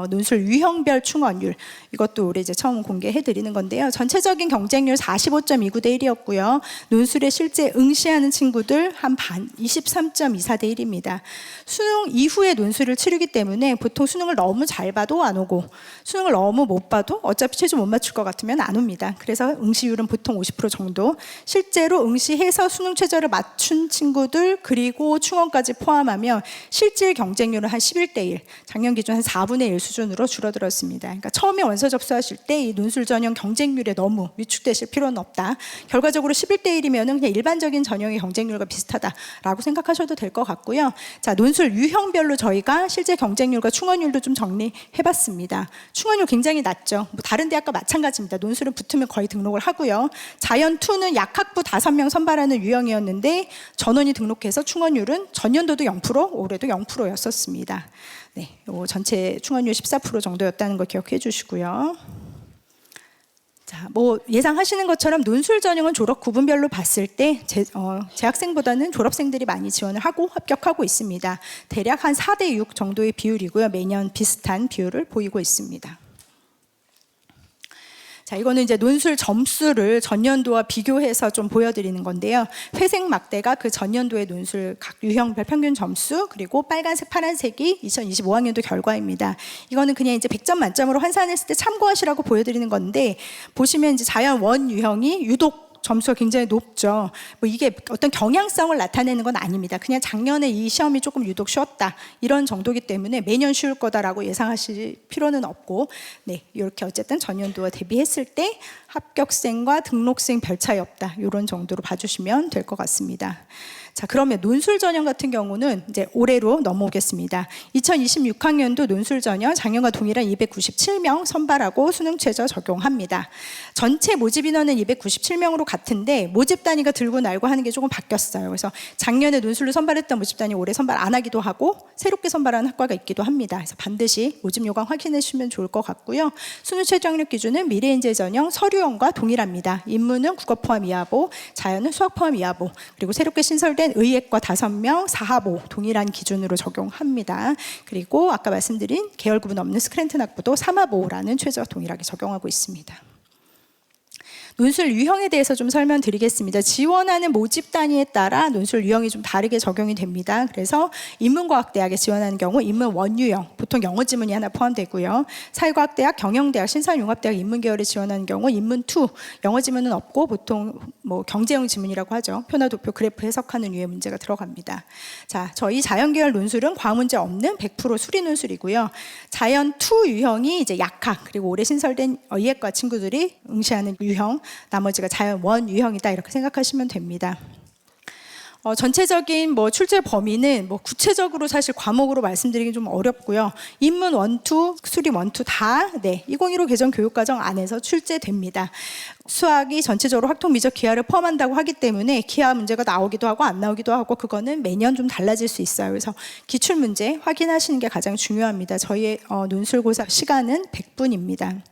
논술 유형별 충원율, 이것도 올해 이제 처음 공개해 드리는 건데요. 전체적인 경쟁률 45.29대 1이었고요. 논술에 실제 응시하는 친구들 한 반 23.24대 1입니다. 수능 이후에 논술을 치르기 때문에 보통 수능을 너무 잘 봐도 안 오고 수능을 너무 못 봐도 어차피 최저 못 맞출 것 같으면 안 옵니다. 그래서 응시율은 보통 50% 정도. 실제로 응시해서 수능 최저를 맞춘 친구들 그리고 충원까지 포함하면 실질 경쟁률은 한 11대 1, 작년 기준 한 4분의 1 수준으로 줄어들었습니다. 그러니까 처음에 원서 접수하실 때 이 논술 전형 경쟁률에 너무 위축되실 필요는 없다. 결과적으로 11대 1이면 그냥 일반적인 전형의 경쟁률과 비슷하다라고 생각하셔도 될 것 같고요. 자, 논술 유형별로 저희가 실제 경쟁률과 충원율도 좀 정리해봤습니다. 충원율 굉장히 낮죠. 뭐 다른 대학과 마찬가지입니다. 논술은 붙으면 거의 등록을 하고요. 자연2는 약학부 5명 선발하는 유형이었는데 전원이 등록해서 충원율은 전년도도 0%, 올해도 0%였었습니다. 네, 요 전체 충원율 14% 정도였다는 거 기억해 주시고요. 자, 뭐 예상하시는 것처럼 논술 전형은 졸업 구분별로 봤을 때 재학생보다는 졸업생들이 많이 지원을 하고 합격하고 있습니다. 대략 한 4대 6 정도의 비율이고요. 매년 비슷한 비율을 보이고 있습니다. 자, 이거는 이제 논술 점수를 전년도와 비교해서 좀 보여드리는 건데요. 회색 막대가 그 전년도의 논술 각 유형별 평균 점수, 그리고 빨간색, 파란색이 2025학년도 결과입니다. 이거는 그냥 이제 100점 만점으로 환산했을 때 참고하시라고 보여드리는 건데, 보시면 이제 자연 원 유형이 유독 점수가 굉장히 높죠. 뭐 이게 어떤 경향성을 나타내는 건 아닙니다. 그냥 작년에 이 시험이 조금 유독 쉬웠다 이런 정도이기 때문에 매년 쉬울 거다라고 예상하실 필요는 없고, 네, 이렇게 어쨌든 전년도와 대비했을 때 합격생과 등록생 별 차이 없다 이런 정도로 봐주시면 될 것 같습니다. 자, 그러면 논술 전형 같은 경우는 이제 올해로 넘어오겠습니다. 2026학년도 논술 전형 작년과 동일한 297명 선발하고 수능 최저 적용합니다. 전체 모집 인원은 297명으로 같은데 모집 단위가 들고 날고 하는 게 조금 바뀌었어요. 그래서 작년에 논술로 선발했던 모집 단위 올해 선발 안 하기도 하고 새롭게 선발하는 학과가 있기도 합니다. 그래서 반드시 모집 요강 확인해 주시면 좋을 것 같고요. 수능 최저 학력 기준은 미래인재 전형 서류형과 동일합니다. 인문은 국어 포함 2하보, 자연은 수학 포함 2하보, 그리고 새롭게 신설된 의예과 5명 4하보 동일한 기준으로 적용합니다. 그리고 아까 말씀드린 계열 구분 없는 스크랜튼 학부도 3하보라는 최저 동일하게 적용하고 있습니다. 논술 유형에 대해서 좀 설명드리겠습니다. 지원하는 모집 단위에 따라 논술 유형이 좀 다르게 적용이 됩니다. 그래서 인문과학대학에 지원하는 경우 인문 원유형, 보통 영어 지문이 하나 포함되고요. 사회과학대학, 경영대학, 신사용합대학 인문계열에 지원하는 경우 인문2, 영어 지문은 없고 보통 뭐 경제형 지문이라고 하죠. 표나 도표, 그래프 해석하는 류의 문제가 들어갑니다. 자, 저희 자연계열 논술은 과학 문제 없는 100% 수리 논술이고요. 자연2 유형이 이제 약학, 그리고 올해 신설된 의예과 친구들이 응시하는 유형, 나머지가 자연 원 유형이다 이렇게 생각하시면 됩니다. 전체적인 뭐 출제 범위는 뭐 구체적으로 사실 과목으로 말씀드리기 좀 어렵고요. 인문 1, 2, 수리 1, 2 다 2015 개정 교육과정 안에서 출제됩니다. 수학이 전체적으로 확통 미적 기하를 포함한다고 하기 때문에 기하 문제가 나오기도 하고 안 나오기도 하고 그거는 매년 좀 달라질 수 있어요. 그래서 기출 문제 확인하시는 게 가장 중요합니다. 저희의 논술고사 시간은 100분입니다.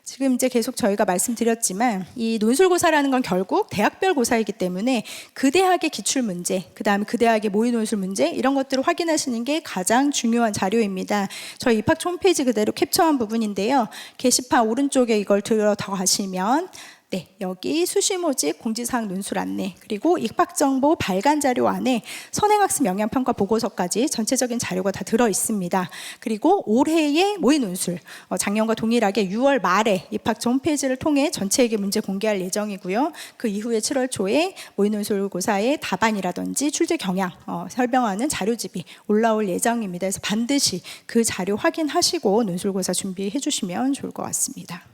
지금 이제 계속 저희가 말씀드렸지만 이 논술고사라는 건 결국 대학별 고사이기 때문에 그 대학의 기출 문제, 그 다음에 그 대학의 모의 논술 문제 이런 것들을 확인하시는 게 가장 중요한 자료입니다. 저희 입학처 홈페이지 그대로 캡처한 부분인데요. 게시판 오른쪽에 이걸 들어가시면 네, 여기 수시 모집 공지사항 논술 안내 그리고 입학정보 발간 자료 안에 선행학습 영향평가 보고서까지 전체적인 자료가 다 들어 있습니다. 그리고 올해의 모의 논술 작년과 동일하게 6월 말에 입학처 홈페이지를 통해 전체에게 문제 공개할 예정이고요. 그 이후에 7월 초에 모의 논술고사의 답안이라든지 출제 경향 설명하는 자료집이 올라올 예정입니다. 그래서 반드시 그 자료 확인하시고 논술고사 준비해 주시면 좋을 것 같습니다.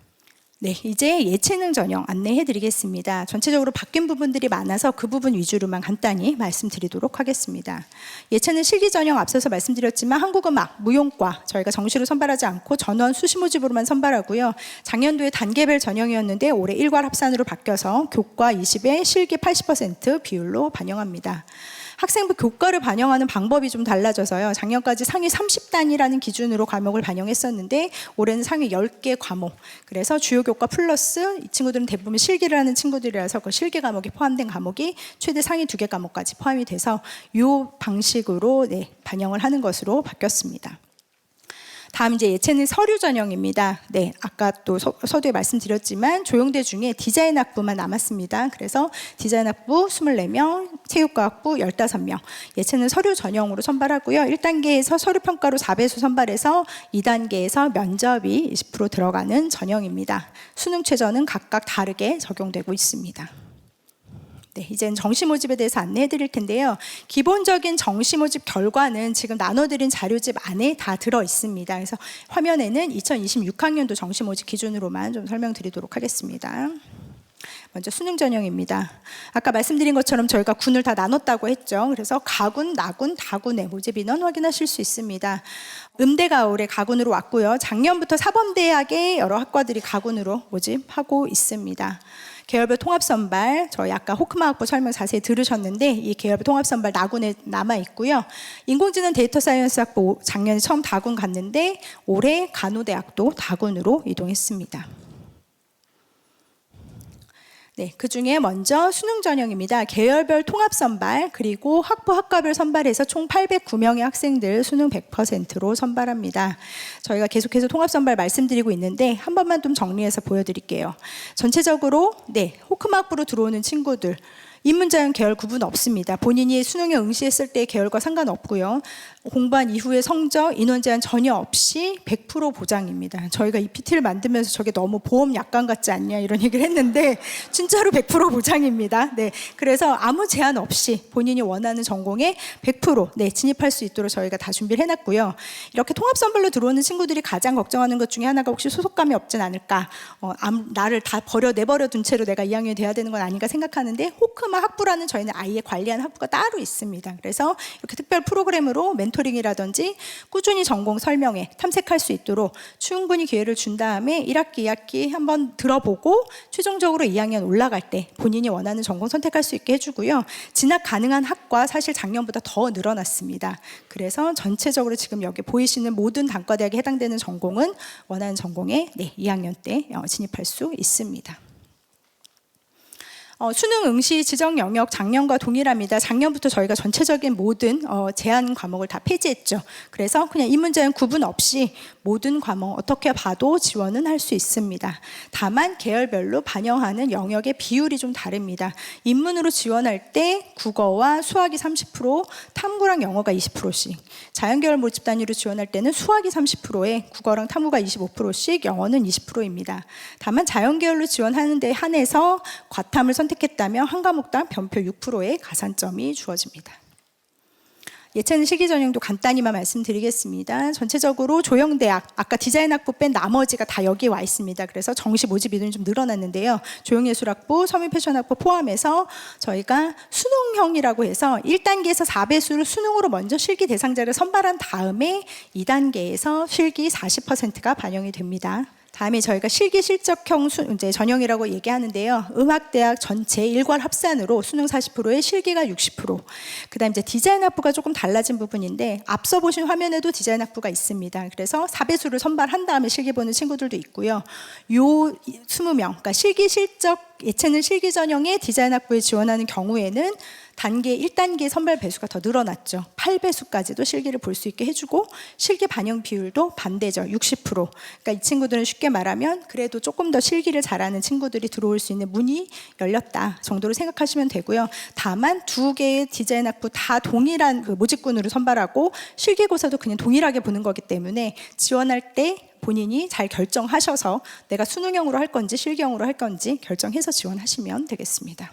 네, 이제 예체능 전형 안내해 드리겠습니다. 전체적으로 바뀐 부분들이 많아서 그 부분 위주로만 간단히 말씀드리도록 하겠습니다. 예체능 실기 전형 앞서서 말씀드렸지만 한국음악, 무용과 저희가 정시로 선발하지 않고 전원 수시 모집으로만 선발하고요. 작년도에 단계별 전형이었는데 올해 일괄 합산으로 바뀌어서 교과 20에 실기 80% 비율로 반영합니다. 학생부 교과를 반영하는 방법이 좀 달라져서요. 작년까지 상위 30단이라는 기준으로 과목을 반영했었는데 올해는 상위 10개 과목. 그래서 주요 교과 플러스 이 친구들은 대부분 실기를 하는 친구들이라서 그 실기 과목이 포함된 과목이 최대 상위 2개 과목까지 포함이 돼서 이 방식으로 반영을 하는 것으로 바뀌었습니다. 다음 이제 예체능 서류 전형입니다. 네, 아까 또 서두에 말씀드렸지만 조형대 중에 디자인 학부만 남았습니다. 그래서 디자인 학부 24명, 체육과학부 15명, 예체능 서류 전형으로 선발하고요. 1단계에서 서류 평가로 4배수 선발해서 2단계에서 면접이 20% 들어가는 전형입니다. 수능 최저는 각각 다르게 적용되고 있습니다. 네, 이제는 정시 모집에 대해서 안내해 드릴 텐데요. 기본적인 정시 모집 결과는 지금 나눠드린 자료집 안에 다 들어 있습니다. 그래서 화면에는 2026학년도 정시 모집 기준으로만 좀 설명드리도록 하겠습니다. 먼저 수능 전형입니다. 아까 말씀드린 것처럼 저희가 군을 다 나눴다고 했죠. 그래서 가군, 나군, 다군의 모집 인원 확인하실 수 있습니다. 음대가 올해 가군으로 왔고요. 작년부터 사범대학의 여러 학과들이 가군으로 모집하고 있습니다. 계열별 통합선발, 저희 아까 호크마학부 설명 자세히 들으셨는데 이 계열별 통합선발 나군에 남아있고요. 인공지능 데이터 사이언스 학부 작년에 처음 다군 갔는데 올해 간호대학도 다군으로 이동했습니다. 네, 그 중에 먼저 수능 전형입니다. 계열별 통합 선발 그리고 학부 학과별 선발해서 총 809명의 학생들 수능 100%로 선발합니다. 저희가 계속해서 통합 선발 말씀드리고 있는데 한 번만 좀 정리해서 보여드릴게요. 전체적으로 호크마학부로 들어오는 친구들 인문자연 계열 구분 없습니다. 본인이 수능에 응시했을 때의 계열과 상관없고요. 공부한 이후의 성적, 인원 제한 전혀 없이 100% 보장입니다. 저희가 이 PT를 만들면서 저게 너무 보험 약관 같지 않냐 이런 얘기를 했는데 진짜로 100% 보장입니다. 네, 그래서 아무 제한 없이 본인이 원하는 전공에 100% 진입할 수 있도록 저희가 다 준비를 해놨고요. 이렇게 통합선발로 들어오는 친구들이 가장 걱정하는 것 중에 하나가 혹시 소속감이 없진 않을까, 나를 다 내버려 둔 채로 내가 2학년이 돼야 되는 건 아닌가 생각하는데 호크마 학부라는 저희는 아예 관리하는 학부가 따로 있습니다. 그래서 이렇게 특별 프로그램으로 멘토링이라든지 꾸준히 전공 설명회 탐색할 수 있도록 충분히 기회를 준 다음에 1학기, 2학기 한번 들어보고 최종적으로 2학년 올라갈 때 본인이 원하는 전공 선택할 수 있게 해주고요. 진학 가능한 학과 사실 작년보다 더 늘어났습니다. 그래서 전체적으로 지금 여기 보이시는 모든 단과대학에 해당되는 전공은 원하는 전공에 2학년 때 진입할 수 있습니다. 수능 응시 지정 영역 작년과 동일합니다. 작년부터 저희가 전체적인 모든 제한 과목을 다 폐지했죠. 그래서 그냥 인문자연 구분 없이 모든 과목 어떻게 봐도 지원은 할 수 있습니다. 다만 계열별로 반영하는 영역의 비율이 좀 다릅니다. 인문으로 지원할 때 국어와 수학이 30%, 탐구랑 영어가 20%씩, 자연계열 모집 단위로 지원할 때는 수학이 30%에 국어랑 탐구가 25%씩, 영어는 20%입니다. 다만 자연계열로 지원하는 데 한해서 과탐을 선택했다면 한 과목당 변표 6%의 가산점이 주어집니다. 예체능 실기 전형도 간단히만 말씀드리겠습니다. 전체적으로 조형대학, 아까 디자인학부 뺀 나머지가 다 여기에 와 있습니다. 그래서 정시 모집 인원이 좀 늘어났는데요. 조형예술학부, 서민패션학부 포함해서 저희가 수능형이라고 해서 1단계에서 4배수를 수능으로 먼저 실기 대상자를 선발한 다음에 2단계에서 실기 40%가 반영이 됩니다. 다음에 저희가 실기 실적형 이제 전형이라고 얘기하는데요. 음악대학 전체 일괄 합산으로 수능 40%에 실기가 60%. 그다음 이제 디자인학부가 조금 달라진 부분인데 앞서 보신 화면에도 디자인학부가 있습니다. 그래서 4배수를 선발한 다음에 실기 보는 친구들도 있고요. 요 20명, 그러니까 실기 실적 예체능 실기 전형에 디자인학부에 지원하는 경우에는 단계 1단계 선발 배수가 더 늘어났죠. 8배수까지도 실기를 볼 수 있게 해주고 실기 반영 비율도 반대죠. 60%. 그러니까 이 친구들은 쉽게 말하면 그래도 조금 더 실기를 잘하는 친구들이 들어올 수 있는 문이 열렸다 정도로 생각하시면 되고요. 다만 두 개의 디자인 학부 다 동일한 그 모집군으로 선발하고 실기고사도 그냥 동일하게 보는 거기 때문에 지원할 때 본인이 잘 결정하셔서 내가 수능형으로 할 건지 실기형으로 할 건지 결정해서 지원하시면 되겠습니다.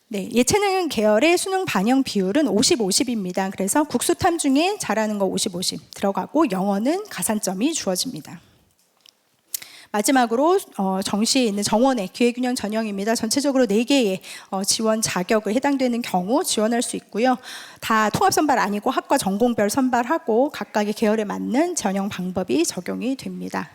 네, 예체능 계열의 수능 반영 비율은 50-50입니다. 그래서 국수탐 중에 잘하는 거 50-50 들어가고 영어는 가산점이 주어집니다. 마지막으로 정시에 있는 정원의 기회균형 전형입니다. 전체적으로 4개의 지원 자격을 해당되는 경우 지원할 수 있고요. 다 통합선발 아니고 학과 전공별 선발하고 각각의 계열에 맞는 전형 방법이 적용이 됩니다.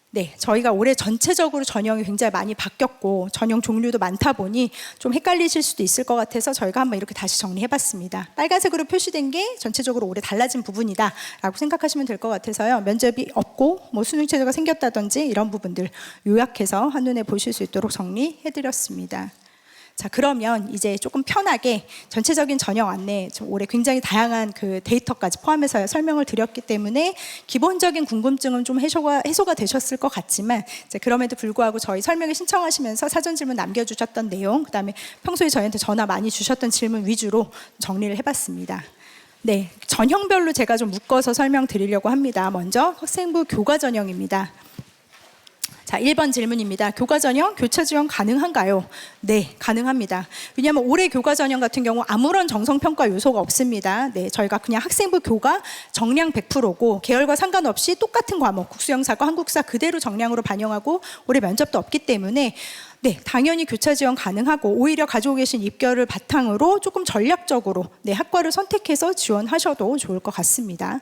네, 저희가 올해 전체적으로 전형이 굉장히 많이 바뀌었고 전형 종류도 많다 보니 좀 헷갈리실 수도 있을 것 같아서 저희가 한번 이렇게 다시 정리해봤습니다. 빨간색으로 표시된 게 전체적으로 올해 달라진 부분이다 라고 생각하시면 될 것 같아서요. 면접이 없고 뭐 수능체제가 생겼다든지 이런 부분들 요약해서 한눈에 보실 수 있도록 정리해드렸습니다. 자, 그러면 이제 조금 편하게 전체적인 전형 안내, 올해 굉장히 다양한 그 데이터까지 포함해서 설명을 드렸기 때문에 기본적인 궁금증은 좀 해소가 되셨을 것 같지만 이제 그럼에도 불구하고 저희 설명을 신청하시면서 사전 질문 남겨주셨던 내용, 그다음에 평소에 저희한테 전화 많이 주셨던 질문 위주로 정리를 해봤습니다. 네, 전형별로 제가 좀 묶어서 설명드리려고 합니다. 먼저 학생부 교과 전형입니다. 자, 1번 질문입니다. 교과 전형 교차 지원 가능한가요? 네, 가능합니다. 왜냐하면 올해 교과 전형 같은 경우 아무런 정성평가 요소가 없습니다. 네, 저희가 그냥 학생부 교과 정량 100%고 계열과 상관없이 똑같은 과목, 국수영사과 한국사 그대로 정량으로 반영하고 올해 면접도 없기 때문에 네, 당연히 교차 지원 가능하고 오히려 가지고 계신 입결을 바탕으로 조금 전략적으로 네, 학과를 선택해서 지원하셔도 좋을 것 같습니다.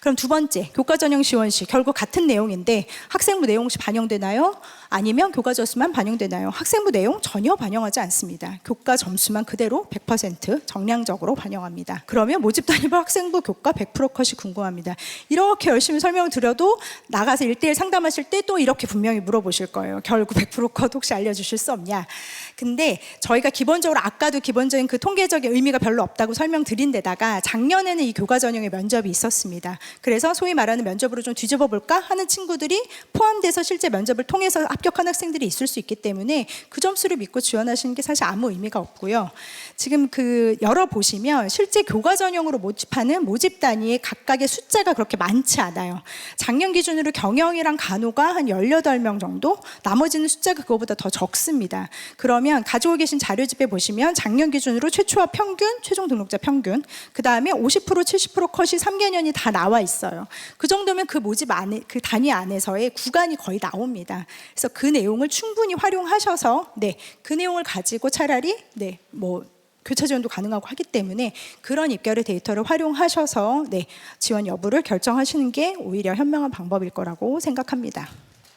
그럼 두 번째, 교과 전형 지원 시 결국 같은 내용인데 학생부 내용 혹시 반영되나요? 아니면 교과 점수만 반영되나요? 학생부 내용 전혀 반영하지 않습니다. 교과 점수만 그대로 100% 정량적으로 반영합니다. 그러면 모집 단위별 학생부 교과 100% 컷이 궁금합니다. 이렇게 열심히 설명을 드려도 나가서 1대1 상담하실 때 또 이렇게 분명히 물어보실 거예요. 결국 100%컷 혹시 알려주실 수 없냐? 근데 저희가 기본적으로 아까도 기본적인 그 통계적인 의미가 별로 없다고 설명드린 데다가 작년에는 이 교과 전형의 면접이 있었습니다. 그래서 소위 말하는 면접으로 좀 뒤집어 볼까 하는 친구들이 포함돼서 실제 면접을 통해서 합격한 학생들이 있을 수 있기 때문에 그 점수를 믿고 지원하시는 게 사실 아무 의미가 없고요. 지금 그 열어보시면 실제 교과 전형으로 모집하는 모집 단위의 각각의 숫자가 그렇게 많지 않아요. 작년 기준으로 경영이랑 간호가 한 18명 정도, 나머지는 숫자가 그거보다 더 적습니다. 그러면 가지고 계신 자료집에 보시면 작년 기준으로 최초와 평균, 최종 등록자 평균, 그 다음에 50%, 70% 컷이 3개년이 다 나와 있어요. 그 정도면 그 모집 안에, 그 단위 안에서의 구간이 거의 나옵니다. 그래서 그 내용을 충분히 활용하셔서 네, 그 내용을 가지고 차라리 네, 뭐 교차 지원도 가능하고 하기 때문에 그런 입결의 데이터를 활용하셔서 네, 지원 여부를 결정하시는 게 오히려 현명한 방법일 거라고 생각합니다.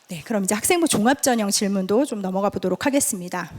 네, 그럼 이제 학생부 종합전형 질문도 좀 넘어가 보도록 하겠습니다.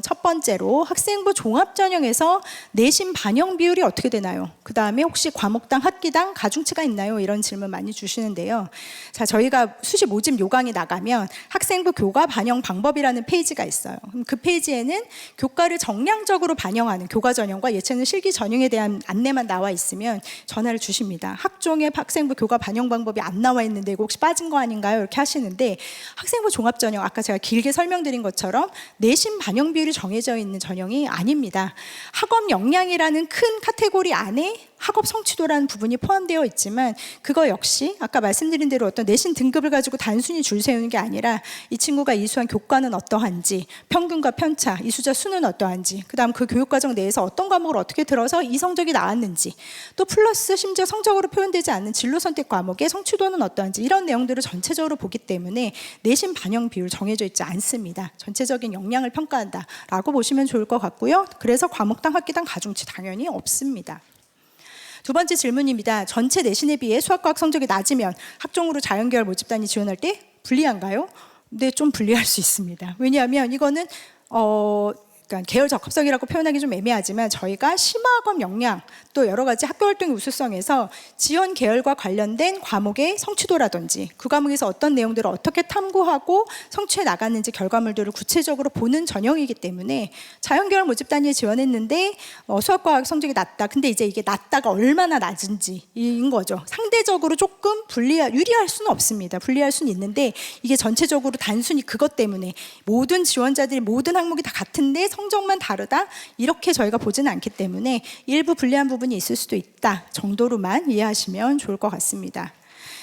첫 번째로 학생부 종합전형에서 내신 반영 비율이 어떻게 되나요? 그 다음에 혹시 과목당, 학기당 가중치가 있나요? 이런 질문 많이 주시는데요. 자, 저희가 수시 모집 요강이 나가면 학생부 교과 반영 방법이라는 페이지가 있어요. 그 페이지에는 교과를 정량적으로 반영하는 교과 전형과 예체능 실기 전형에 대한 안내만 나와 있으면 전화를 주십니다. 학종에 학생부 교과 반영 방법이 안 나와 있는데 이거 혹시 빠진 거 아닌가요? 이렇게 하시는데 학생부 종합전형, 아까 제가 길게 설명드린 것처럼 내신 반영 비율이 정해져 있는 전형이 아닙니다. 학업 역량이라는 큰 카테고리 안에 학업 성취도라는 부분이 포함되어 있지만 그거 역시 아까 말씀드린 대로 어떤 내신 등급을 가지고 단순히 줄 세우는 게 아니라 이 친구가 이수한 교과는 어떠한지, 평균과 편차, 이수자 수는 어떠한지, 그 다음 그 교육과정 내에서 어떤 과목을 어떻게 들어서 이 성적이 나왔는지, 또 플러스 심지어 성적으로 표현되지 않는 진로 선택 과목의 성취도는 어떠한지 이런 내용들을 전체적으로 보기 때문에 내신 반영 비율 정해져 있지 않습니다. 전체적인 역량을 평가한다라고 보시면 좋을 것 같고요. 그래서 과목당, 학기당 가중치 당연히 없습니다. 두 번째 질문입니다. 전체 내신에 비해 수학과학 성적이 낮으면 학종으로 자연계열 모집단위 지원할 때 불리한가요? 네, 좀 불리할 수 있습니다. 왜냐하면 이거는 그러니까 계열 적합성이라고 표현하기 좀 애매하지만 저희가 심화학업 역량 또 여러 가지 학교 활동의 우수성에서 지원 계열과 관련된 과목의 성취도라든지 그 과목에서 어떤 내용들을 어떻게 탐구하고 성취해 나갔는지 결과물들을 구체적으로 보는 전형이기 때문에 자연계열 모집 단위에 지원했는데 수학과학 성적이 낮다. 근데 이제 이게 낮다가 얼마나 낮은지인 거죠. 상대적으로 조금 유리할 수는 없습니다. 불리할 수는 있는데 이게 전체적으로 단순히 그것 때문에 모든 지원자들이 모든 항목이 다 같은데 성적만 다르다 이렇게 저희가 보지는 않기 때문에 일부 불리한 부분이 있을 수도 있다 정도로만 이해하시면 좋을 것 같습니다.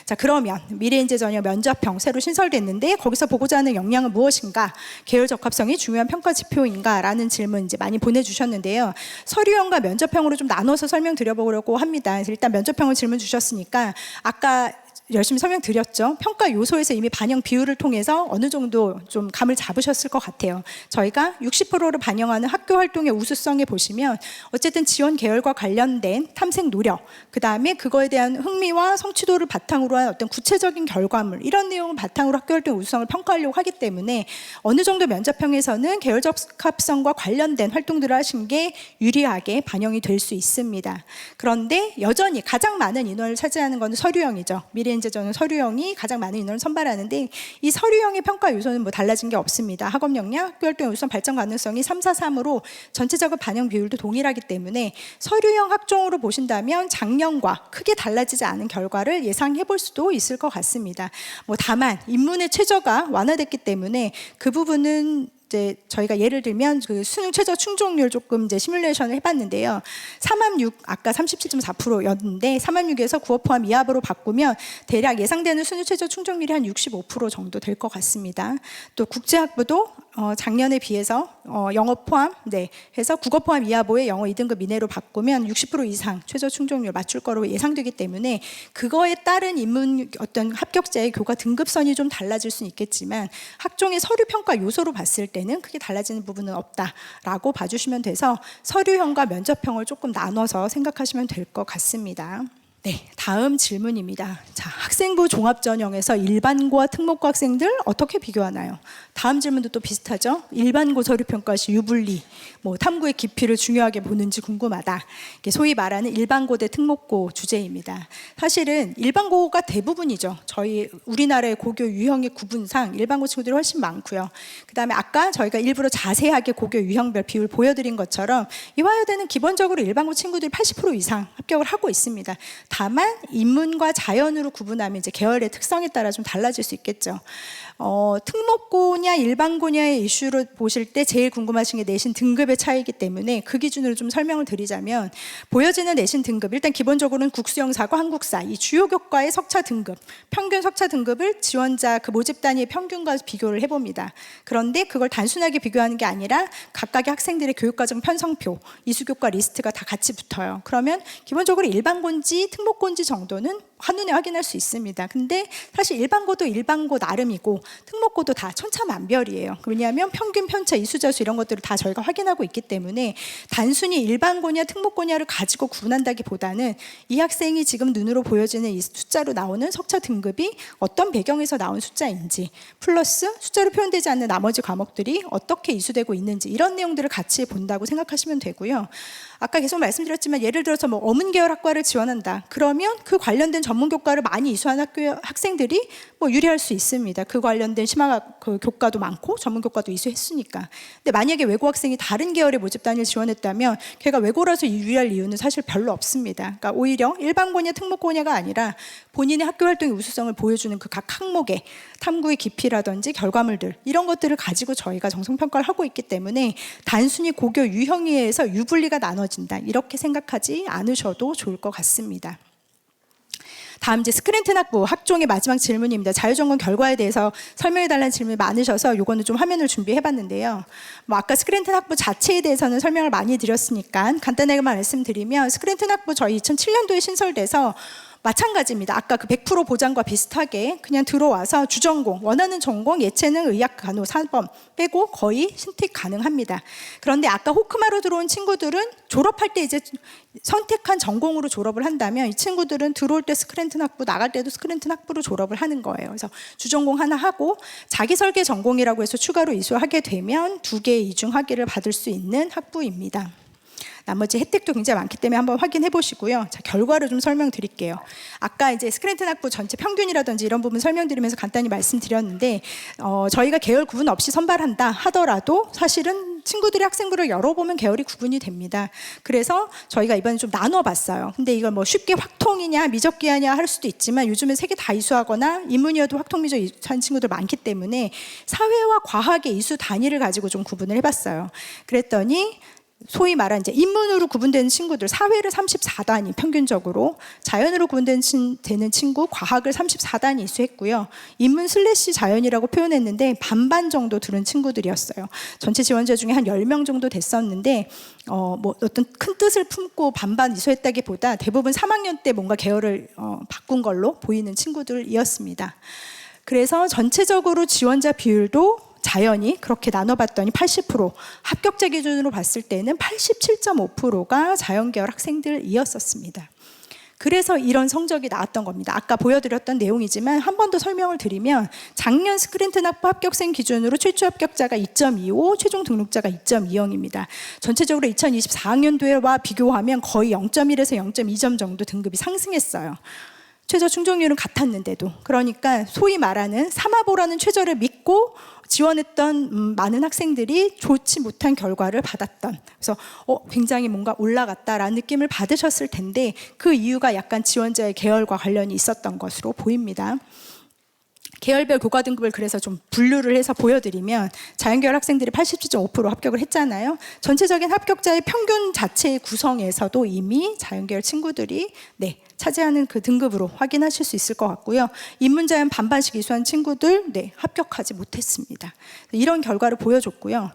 자, 그러면 미래인재전형 면접형 새로 신설됐는데 거기서 보고자 하는 역량은 무엇인가? 계열 적합성이 중요한 평가 지표인가? 라는 질문 이제 많이 보내주셨는데요. 서류형과 면접형으로 좀 나눠서 설명드려보려고 합니다. 그래서 일단 면접형을 질문 주셨으니까 아까 열심히 설명드렸죠. 평가 요소에서 이미 반영 비율을 통해서 어느 정도 좀 감을 잡으셨을 것 같아요. 저희가 60%를 반영하는 학교 활동의 우수성에 보시면 어쨌든 지원 계열과 관련된 탐색 노력, 그 다음에 그거에 대한 흥미와 성취도를 바탕으로 한 어떤 구체적인 결과물 이런 내용을 바탕으로 학교 활동의 우수성을 평가하려고 하기 때문에 어느 정도 면접형에서는 계열 적합성과 관련된 활동들을 하신 게 유리하게 반영이 될 수 있습니다. 그런데 여전히 가장 많은 인원을 차지하는 것은 서류형이죠. 미래인재전형 서류형이 가장 많은 인원을 선발하는데 이 서류형의 평가 요소는 뭐 달라진 게 없습니다. 학업 역량, 학교 활동 우수성 발전 가능성이 3, 4, 3으로 전체적으로 반영 비율도 동일하기 때문에 서류형 학종으로 보신다면 작년과 크게 달라지지 않은 결과를 예상해 볼 수도 있을 것 같습니다. 뭐 다만 인문의 최저가 완화됐기 때문에 그 부분은 이제 저희가 예를 들면 그 수능 최저 충족률 조금 이제 시뮬레이션을 해봤는데요. 3합6 아까 37.4%였는데 3합6에서 9업 포함 2합으로 바꾸면 대략 예상되는 수능 최저 충족률이 한 65% 정도 될 것 같습니다. 또 국제학부도 작년에 비해서 영어 포함 해서 국어 포함 2합5에 영어 2등급 이내로 바꾸면 60% 이상 최저 충족률 맞출 거로 예상되기 때문에 그거에 따른 인문 어떤 합격자의 교과 등급선이 좀 달라질 수는 있겠지만 학종의 서류 평가 요소로 봤을 때는 크게 달라지는 부분은 없다라고 봐주시면 돼서 서류형과 면접형을 조금 나눠서 생각하시면 될 것 같습니다. 네, 다음 질문입니다. 자, 학생부 종합전형에서 일반고와 특목고 학생들 어떻게 비교하나요? 다음 질문도 또 비슷하죠. 일반고 서류평가 시 유불리, 탐구의 깊이를 중요하게 보는지 궁금하다. 이게 소위 말하는 일반고 대 특목고 주제입니다. 사실은 일반고가 대부분이죠. 저희 우리나라의 고교 유형의 구분상 일반고 친구들이 훨씬 많고요. 그 다음에 아까 저희가 일부러 자세하게 고교 유형별 비율 보여드린 것처럼 이화여대는 기본적으로 일반고 친구들이 80% 이상 합격을 하고 있습니다. 다만 인문과 자연으로 구분하면 이제 계열의 특성에 따라 좀 달라질 수 있겠죠. 특목고냐 일반고냐의 이슈로 보실 때 제일 궁금하신 게 내신 등급의 차이이기 때문에 그 기준으로 좀 설명을 드리자면 보여지는 내신 등급 일단 기본적으로는 국수영사과 한국사 이 주요 교과의 석차 등급 평균 석차 등급을 지원자 그 모집 단위의 평균과 비교를 해봅니다. 그런데 그걸 단순하게 비교하는 게 아니라 각각의 학생들의 교육과정 편성표 이수교과 리스트가 다 같이 붙어요. 그러면 기본적으로 일반고인지 특목고인지 정도는 한눈에 확인할 수 있습니다. 근데 사실 일반고도 일반고 나름이고 특목고도 다 천차만별이에요. 왜냐하면 평균, 편차, 이수자수 이런 것들을 다 저희가 확인하고 있기 때문에 단순히 일반고냐 특목고냐를 가지고 구분한다기보다는 이 학생이 지금 눈으로 보여지는 이 숫자로 나오는 석차 등급이 어떤 배경에서 나온 숫자인지 플러스 숫자로 표현되지 않는 나머지 과목들이 어떻게 이수되고 있는지 이런 내용들을 같이 본다고 생각하시면 되고요. 아까 계속 말씀드렸지만 예를 들어서 어문 계열 학과를 지원한다. 그러면 그 관련된 전문 교과를 많이 이수한 학생들이 유리할 수 있습니다. 그 관련된 심화학 그 교과도 많고 전문 교과도 이수했으니까. 근데 만약에 외고 학생이 다른 계열의 모집 단위를 지원했다면 걔가 외고라서 유리할 이유는 사실 별로 없습니다. 그러니까 오히려 일반고냐 특목고냐가 아니라 본인의 학교 활동의 우수성을 보여주는 그 각 항목의 탐구의 깊이라든지 결과물들 이런 것들을 가지고 저희가 정성평가를 하고 있기 때문에 단순히 고교 유형에서 유불리가 나눠진다 이렇게 생각하지 않으셔도 좋을 것 같습니다. 다음 이제 스크린튼 학부 학종의 마지막 질문입니다. 자유전공 결과에 대해서 설명해달라는 질문이 많으셔서 이거는 좀 화면을 준비해봤는데요. 아까 스크린튼 학부 자체에 대해서는 설명을 많이 드렸으니까 간단하게만 말씀드리면 스크린튼 학부 저희 2007년도에 신설돼서 마찬가지입니다. 아까 그 100% 보장과 비슷하게 그냥 들어와서 주전공, 원하는 전공, 예체능, 의학, 간호, 사범 빼고 거의 신택 가능합니다. 그런데 아까 호크마로 들어온 친구들은 졸업할 때 이제 선택한 전공으로 졸업을 한다면 이 친구들은 들어올 때 스크랜튼 학부, 나갈 때도 스크랜튼 학부로 졸업을 하는 거예요. 그래서 주전공 하나 하고 자기 설계 전공이라고 해서 추가로 이수하게 되면 2개의 이중 학위를 받을 수 있는 학부입니다. 나머지 혜택도 굉장히 많기 때문에 한번 확인해 보시고요. 자, 결과를 좀 설명드릴게요. 아까 이제 스크랜튼 학부 전체 평균이라든지 이런 부분 설명드리면서 간단히 말씀드렸는데 저희가 계열 구분 없이 선발한다 하더라도 사실은 친구들이 학생부를 열어보면 계열이 구분이 됩니다. 그래서 저희가 이번에 좀 나눠봤어요. 근데 이걸 뭐 쉽게 확통이냐 미적기하냐 할 수도 있지만 요즘은 3개 다 이수하거나 인문이어도 확통 미적 이수한 친구들 많기 때문에 사회와 과학의 이수 단위를 가지고 좀 구분을 해봤어요. 그랬더니 소위 말한 이제 인문으로 구분되는 친구들, 사회를 34단위 평균적으로, 자연으로 구분되는 친구, 과학을 34단위 이수했고요. 인문 / 자연이라고 표현했는데 반반 정도 들은 친구들이었어요. 전체 지원자 중에 한 10명 정도 됐었는데 뭐 어떤 큰 뜻을 품고 반반 이수했다기보다 대부분 3학년 때 뭔가 계열을 바꾼 걸로 보이는 친구들이었습니다. 그래서 전체적으로 지원자 비율도 자연이 그렇게 나눠봤더니 80%, 합격자 기준으로 봤을 때는 87.5%가 자연계열 학생들이었었습니다. 그래서 이런 성적이 나왔던 겁니다. 아까 보여드렸던 내용이지만 한 번 더 설명을 드리면 작년 스크랜튼 학부 합격생 기준으로 최초 합격자가 2.25, 최종 등록자가 2.20입니다. 전체적으로 2024학년도와 비교하면 거의 0.1에서 0.2점 정도 등급이 상승했어요. 최저 충족률은 같았는데도. 그러니까 소위 말하는 사마보라는 최저를 믿고 지원했던 많은 학생들이 좋지 못한 결과를 받았던, 그래서 굉장히 뭔가 올라갔다라는 느낌을 받으셨을 텐데 그 이유가 약간 지원자의 계열과 관련이 있었던 것으로 보입니다. 계열별 교과 등급을 그래서 좀 분류를 해서 보여드리면 자연계열 학생들이 87.5% 합격을 했잖아요. 전체적인 합격자의 평균 자체의 구성에서도 이미 자연계열 친구들이 차지하는 그 등급으로 확인하실 수 있을 것 같고요. 인문자연 반반씩 이수한 친구들 합격하지 못했습니다. 이런 결과를 보여줬고요.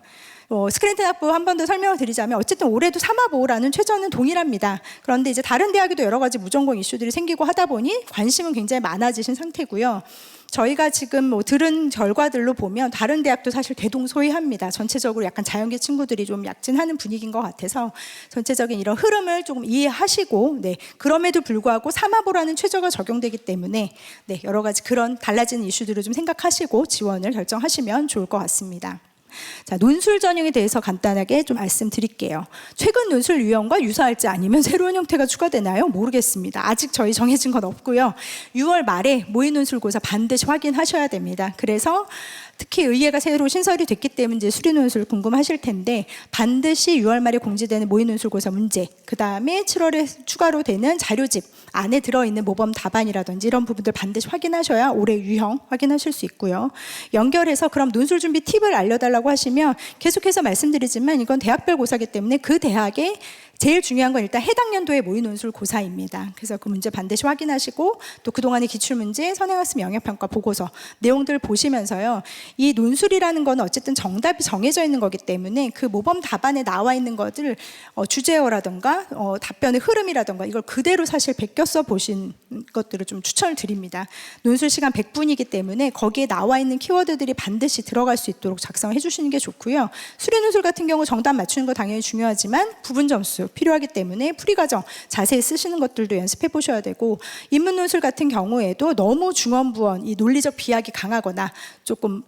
스크랜튼 학부 한 번 더 설명을 드리자면 어쨌든 올해도 사마보라는 최저는 동일합니다. 그런데 이제 다른 대학에도 여러 가지 무전공 이슈들이 생기고 하다 보니 관심은 굉장히 많아지신 상태고요. 저희가 지금 들은 결과들로 보면 다른 대학도 사실 대동소이합니다. 전체적으로 약간 자연계 친구들이 좀 약진하는 분위기인 것 같아서 전체적인 이런 흐름을 조금 이해하시고 그럼에도 불구하고 사마보라는 최저가 적용되기 때문에 여러 가지 그런 달라지는 이슈들을 좀 생각하시고 지원을 결정하시면 좋을 것 같습니다. 자, 논술 전형에 대해서 간단하게 좀 말씀드릴게요. 최근 논술 유형과 유사할지 아니면 새로운 형태가 추가되나요? 모르겠습니다. 아직 저희 정해진 건 없고요. 6월 말에 모의 논술고사 반드시 확인하셔야 됩니다. 그래서 특히 의예가 새로 신설이 됐기 때문에 이제 수리 논술 궁금하실 텐데 반드시 6월 말에 공지되는 모의 논술고사 문제, 그 다음에 7월에 추가로 되는 자료집 안에 들어있는 모범 답안이라든지 이런 부분들 반드시 확인하셔야 올해 유형 확인하실 수 있고요. 연결해서 그럼 논술 준비 팁을 알려달라고 하시면 계속해서 말씀드리지만 이건 대학별 고사이기 때문에 그 대학의 제일 중요한 건 일단 해당 연도의 모의 논술 고사입니다. 그래서 그 문제 반드시 확인하시고 또 그동안의 기출문제, 선행학습 영역평가 보고서 내용들 보시면서요. 이 논술이라는 건 어쨌든 정답이 정해져 있는 거기 때문에 그 모범 답안에 나와 있는 것들 주제어라던가 답변의 흐름이라던가 이걸 그대로 사실 베껴서 보신 것들을 좀 추천을 드립니다. 논술 시간 100분이기 때문에 거기에 나와 있는 키워드들이 반드시 들어갈 수 있도록 작성해 주시는 게 좋고요. 수리 논술 같은 경우 정답 맞추는 거 당연히 중요하지만 부분 점수 필요하기 때문에 풀이 과정 자세히 쓰시는 것들도 연습해 보셔야 되고, 인문 논술 같은 경우에도 너무 중언부언 이 논리적 비약이 강하거나 조금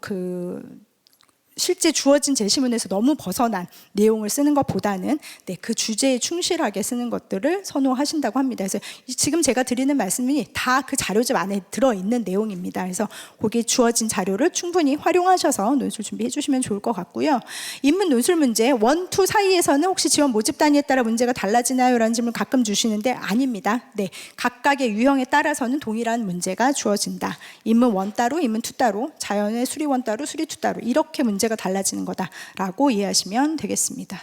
실제 주어진 제시문에서 너무 벗어난 내용을 쓰는 것보다는 그 주제에 충실하게 쓰는 것들을 선호하신다고 합니다. 그래서 지금 제가 드리는 말씀이 다 그 자료집 안에 들어있는 내용입니다. 그래서 거기에 주어진 자료를 충분히 활용하셔서 논술 준비해 주시면 좋을 것 같고요. 인문 논술 문제 1, 2 사이에서는 혹시 지원 모집 단위에 따라 문제가 달라지나요? 라는 질문 가끔 주시는데 아닙니다. 각각의 유형에 따라서는 동일한 문제가 주어진다. 인문 1 따로, 인문 2 따로, 자연의 수리 1 따로, 수리 2 따로 이렇게 문제가 달라지는 거다라고 이해하시면 되겠습니다.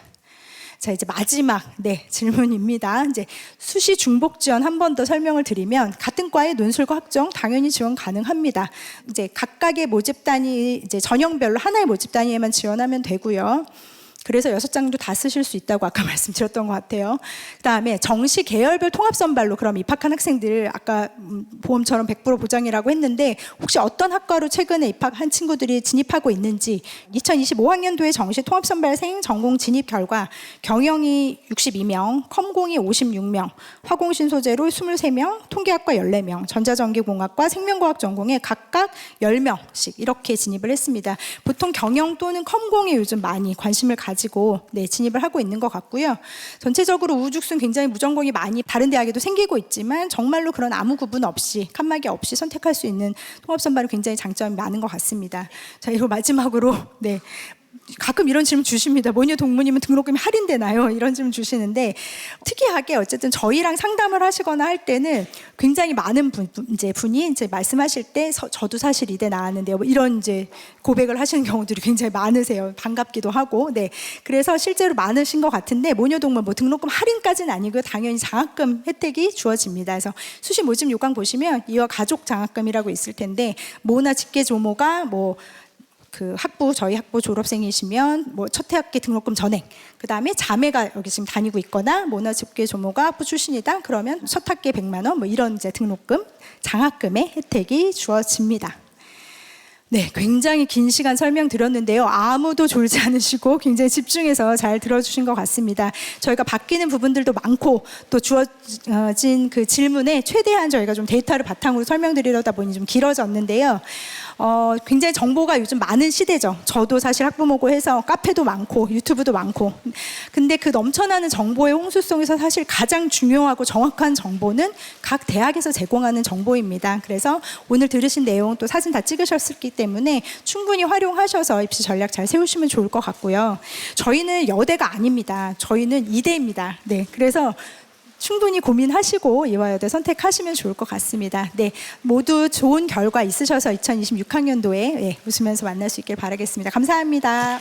자, 이제 마지막 질문입니다. 이제 수시 중복 지원 한 번 더 설명을 드리면 같은 과의 논술과 학종 당연히 지원 가능합니다. 이제 각각의 모집 단위 이제 전형별로 하나의 모집 단위에만 지원하면 되고요. 그래서 6장도 다 쓰실 수 있다고 아까 말씀드렸던 것 같아요. 그다음에 정시 계열별 통합 선발로 그럼 입학한 학생들 아까 보험처럼 100% 보장이라고 했는데 혹시 어떤 학과로 최근에 입학한 친구들이 진입하고 있는지 2025학년도에 정시 통합 선발생 전공 진입 결과 경영이 62명, 컴공이 56명, 화공신 소재로 23명, 통계학과 14명, 전자전기공학과 생명과학 전공에 각각 10명씩 이렇게 진입을 했습니다. 보통 경영 또는 컴공에 요즘 많이 관심을 가지고 진입을 하고 있는 것 같고요. 전체적으로 우후죽순 굉장히 무전공이 많이 다른 대학에도 생기고 있지만 정말로 그런 아무 구분 없이 칸막이 없이 선택할 수 있는 통합선발은 굉장히 장점이 많은 것 같습니다. 자, 이거 마지막으로 가끔 이런 질문 주십니다. 모녀 동문이면 등록금이 할인되나요? 이런 질문 주시는데 특이하게 어쨌든 저희랑 상담을 하시거나 할 때는 굉장히 많은 분이 이제 말씀하실 때 저도 사실 이대 나왔는데요. 뭐 이런 이제 고백을 하시는 경우들이 굉장히 많으세요. 반갑기도 하고. 네. 그래서 실제로 많으신 것 같은데 모녀 동문 뭐 등록금 할인까지는 아니고요. 당연히 장학금 혜택이 주어집니다. 그래서 수시 모집 요강 보시면 이와 가족 장학금이라고 있을 텐데 모나 직계 조모가 저희 학부 졸업생이시면 첫 해학기 등록금 전액, 그 다음에 자매가 여기 지금 다니고 있거나 모나 직계 조모가 학부 출신이다 그러면 첫 학기에 100만 원 이런 이제 등록금, 장학금의 혜택이 주어집니다. 네, 굉장히 긴 시간 설명드렸는데요. 아무도 졸지 않으시고 굉장히 집중해서 잘 들어주신 것 같습니다. 저희가 바뀌는 부분들도 많고 또 주어진 그 질문에 최대한 저희가 좀 데이터를 바탕으로 설명드리려다 보니 좀 길어졌는데요. 굉장히 정보가 요즘 많은 시대죠. 저도 사실 학부모고 해서 카페도 많고 유튜브도 많고 근데 그 넘쳐나는 정보의 홍수성에서 사실 가장 중요하고 정확한 정보는 각 대학에서 제공하는 정보입니다. 그래서 오늘 들으신 내용 또 사진 다 찍으셨기 때문에 충분히 활용하셔서 입시 전략 잘 세우시면 좋을 것 같고요. 저희는 여대가 아닙니다. 저희는 이대입니다. 네, 그래서 충분히 고민하시고 이화여대 선택하시면 좋을 것 같습니다. 네, 모두 좋은 결과 있으셔서 2026학년도에 웃으면서 만날 수 있길 바라겠습니다. 감사합니다.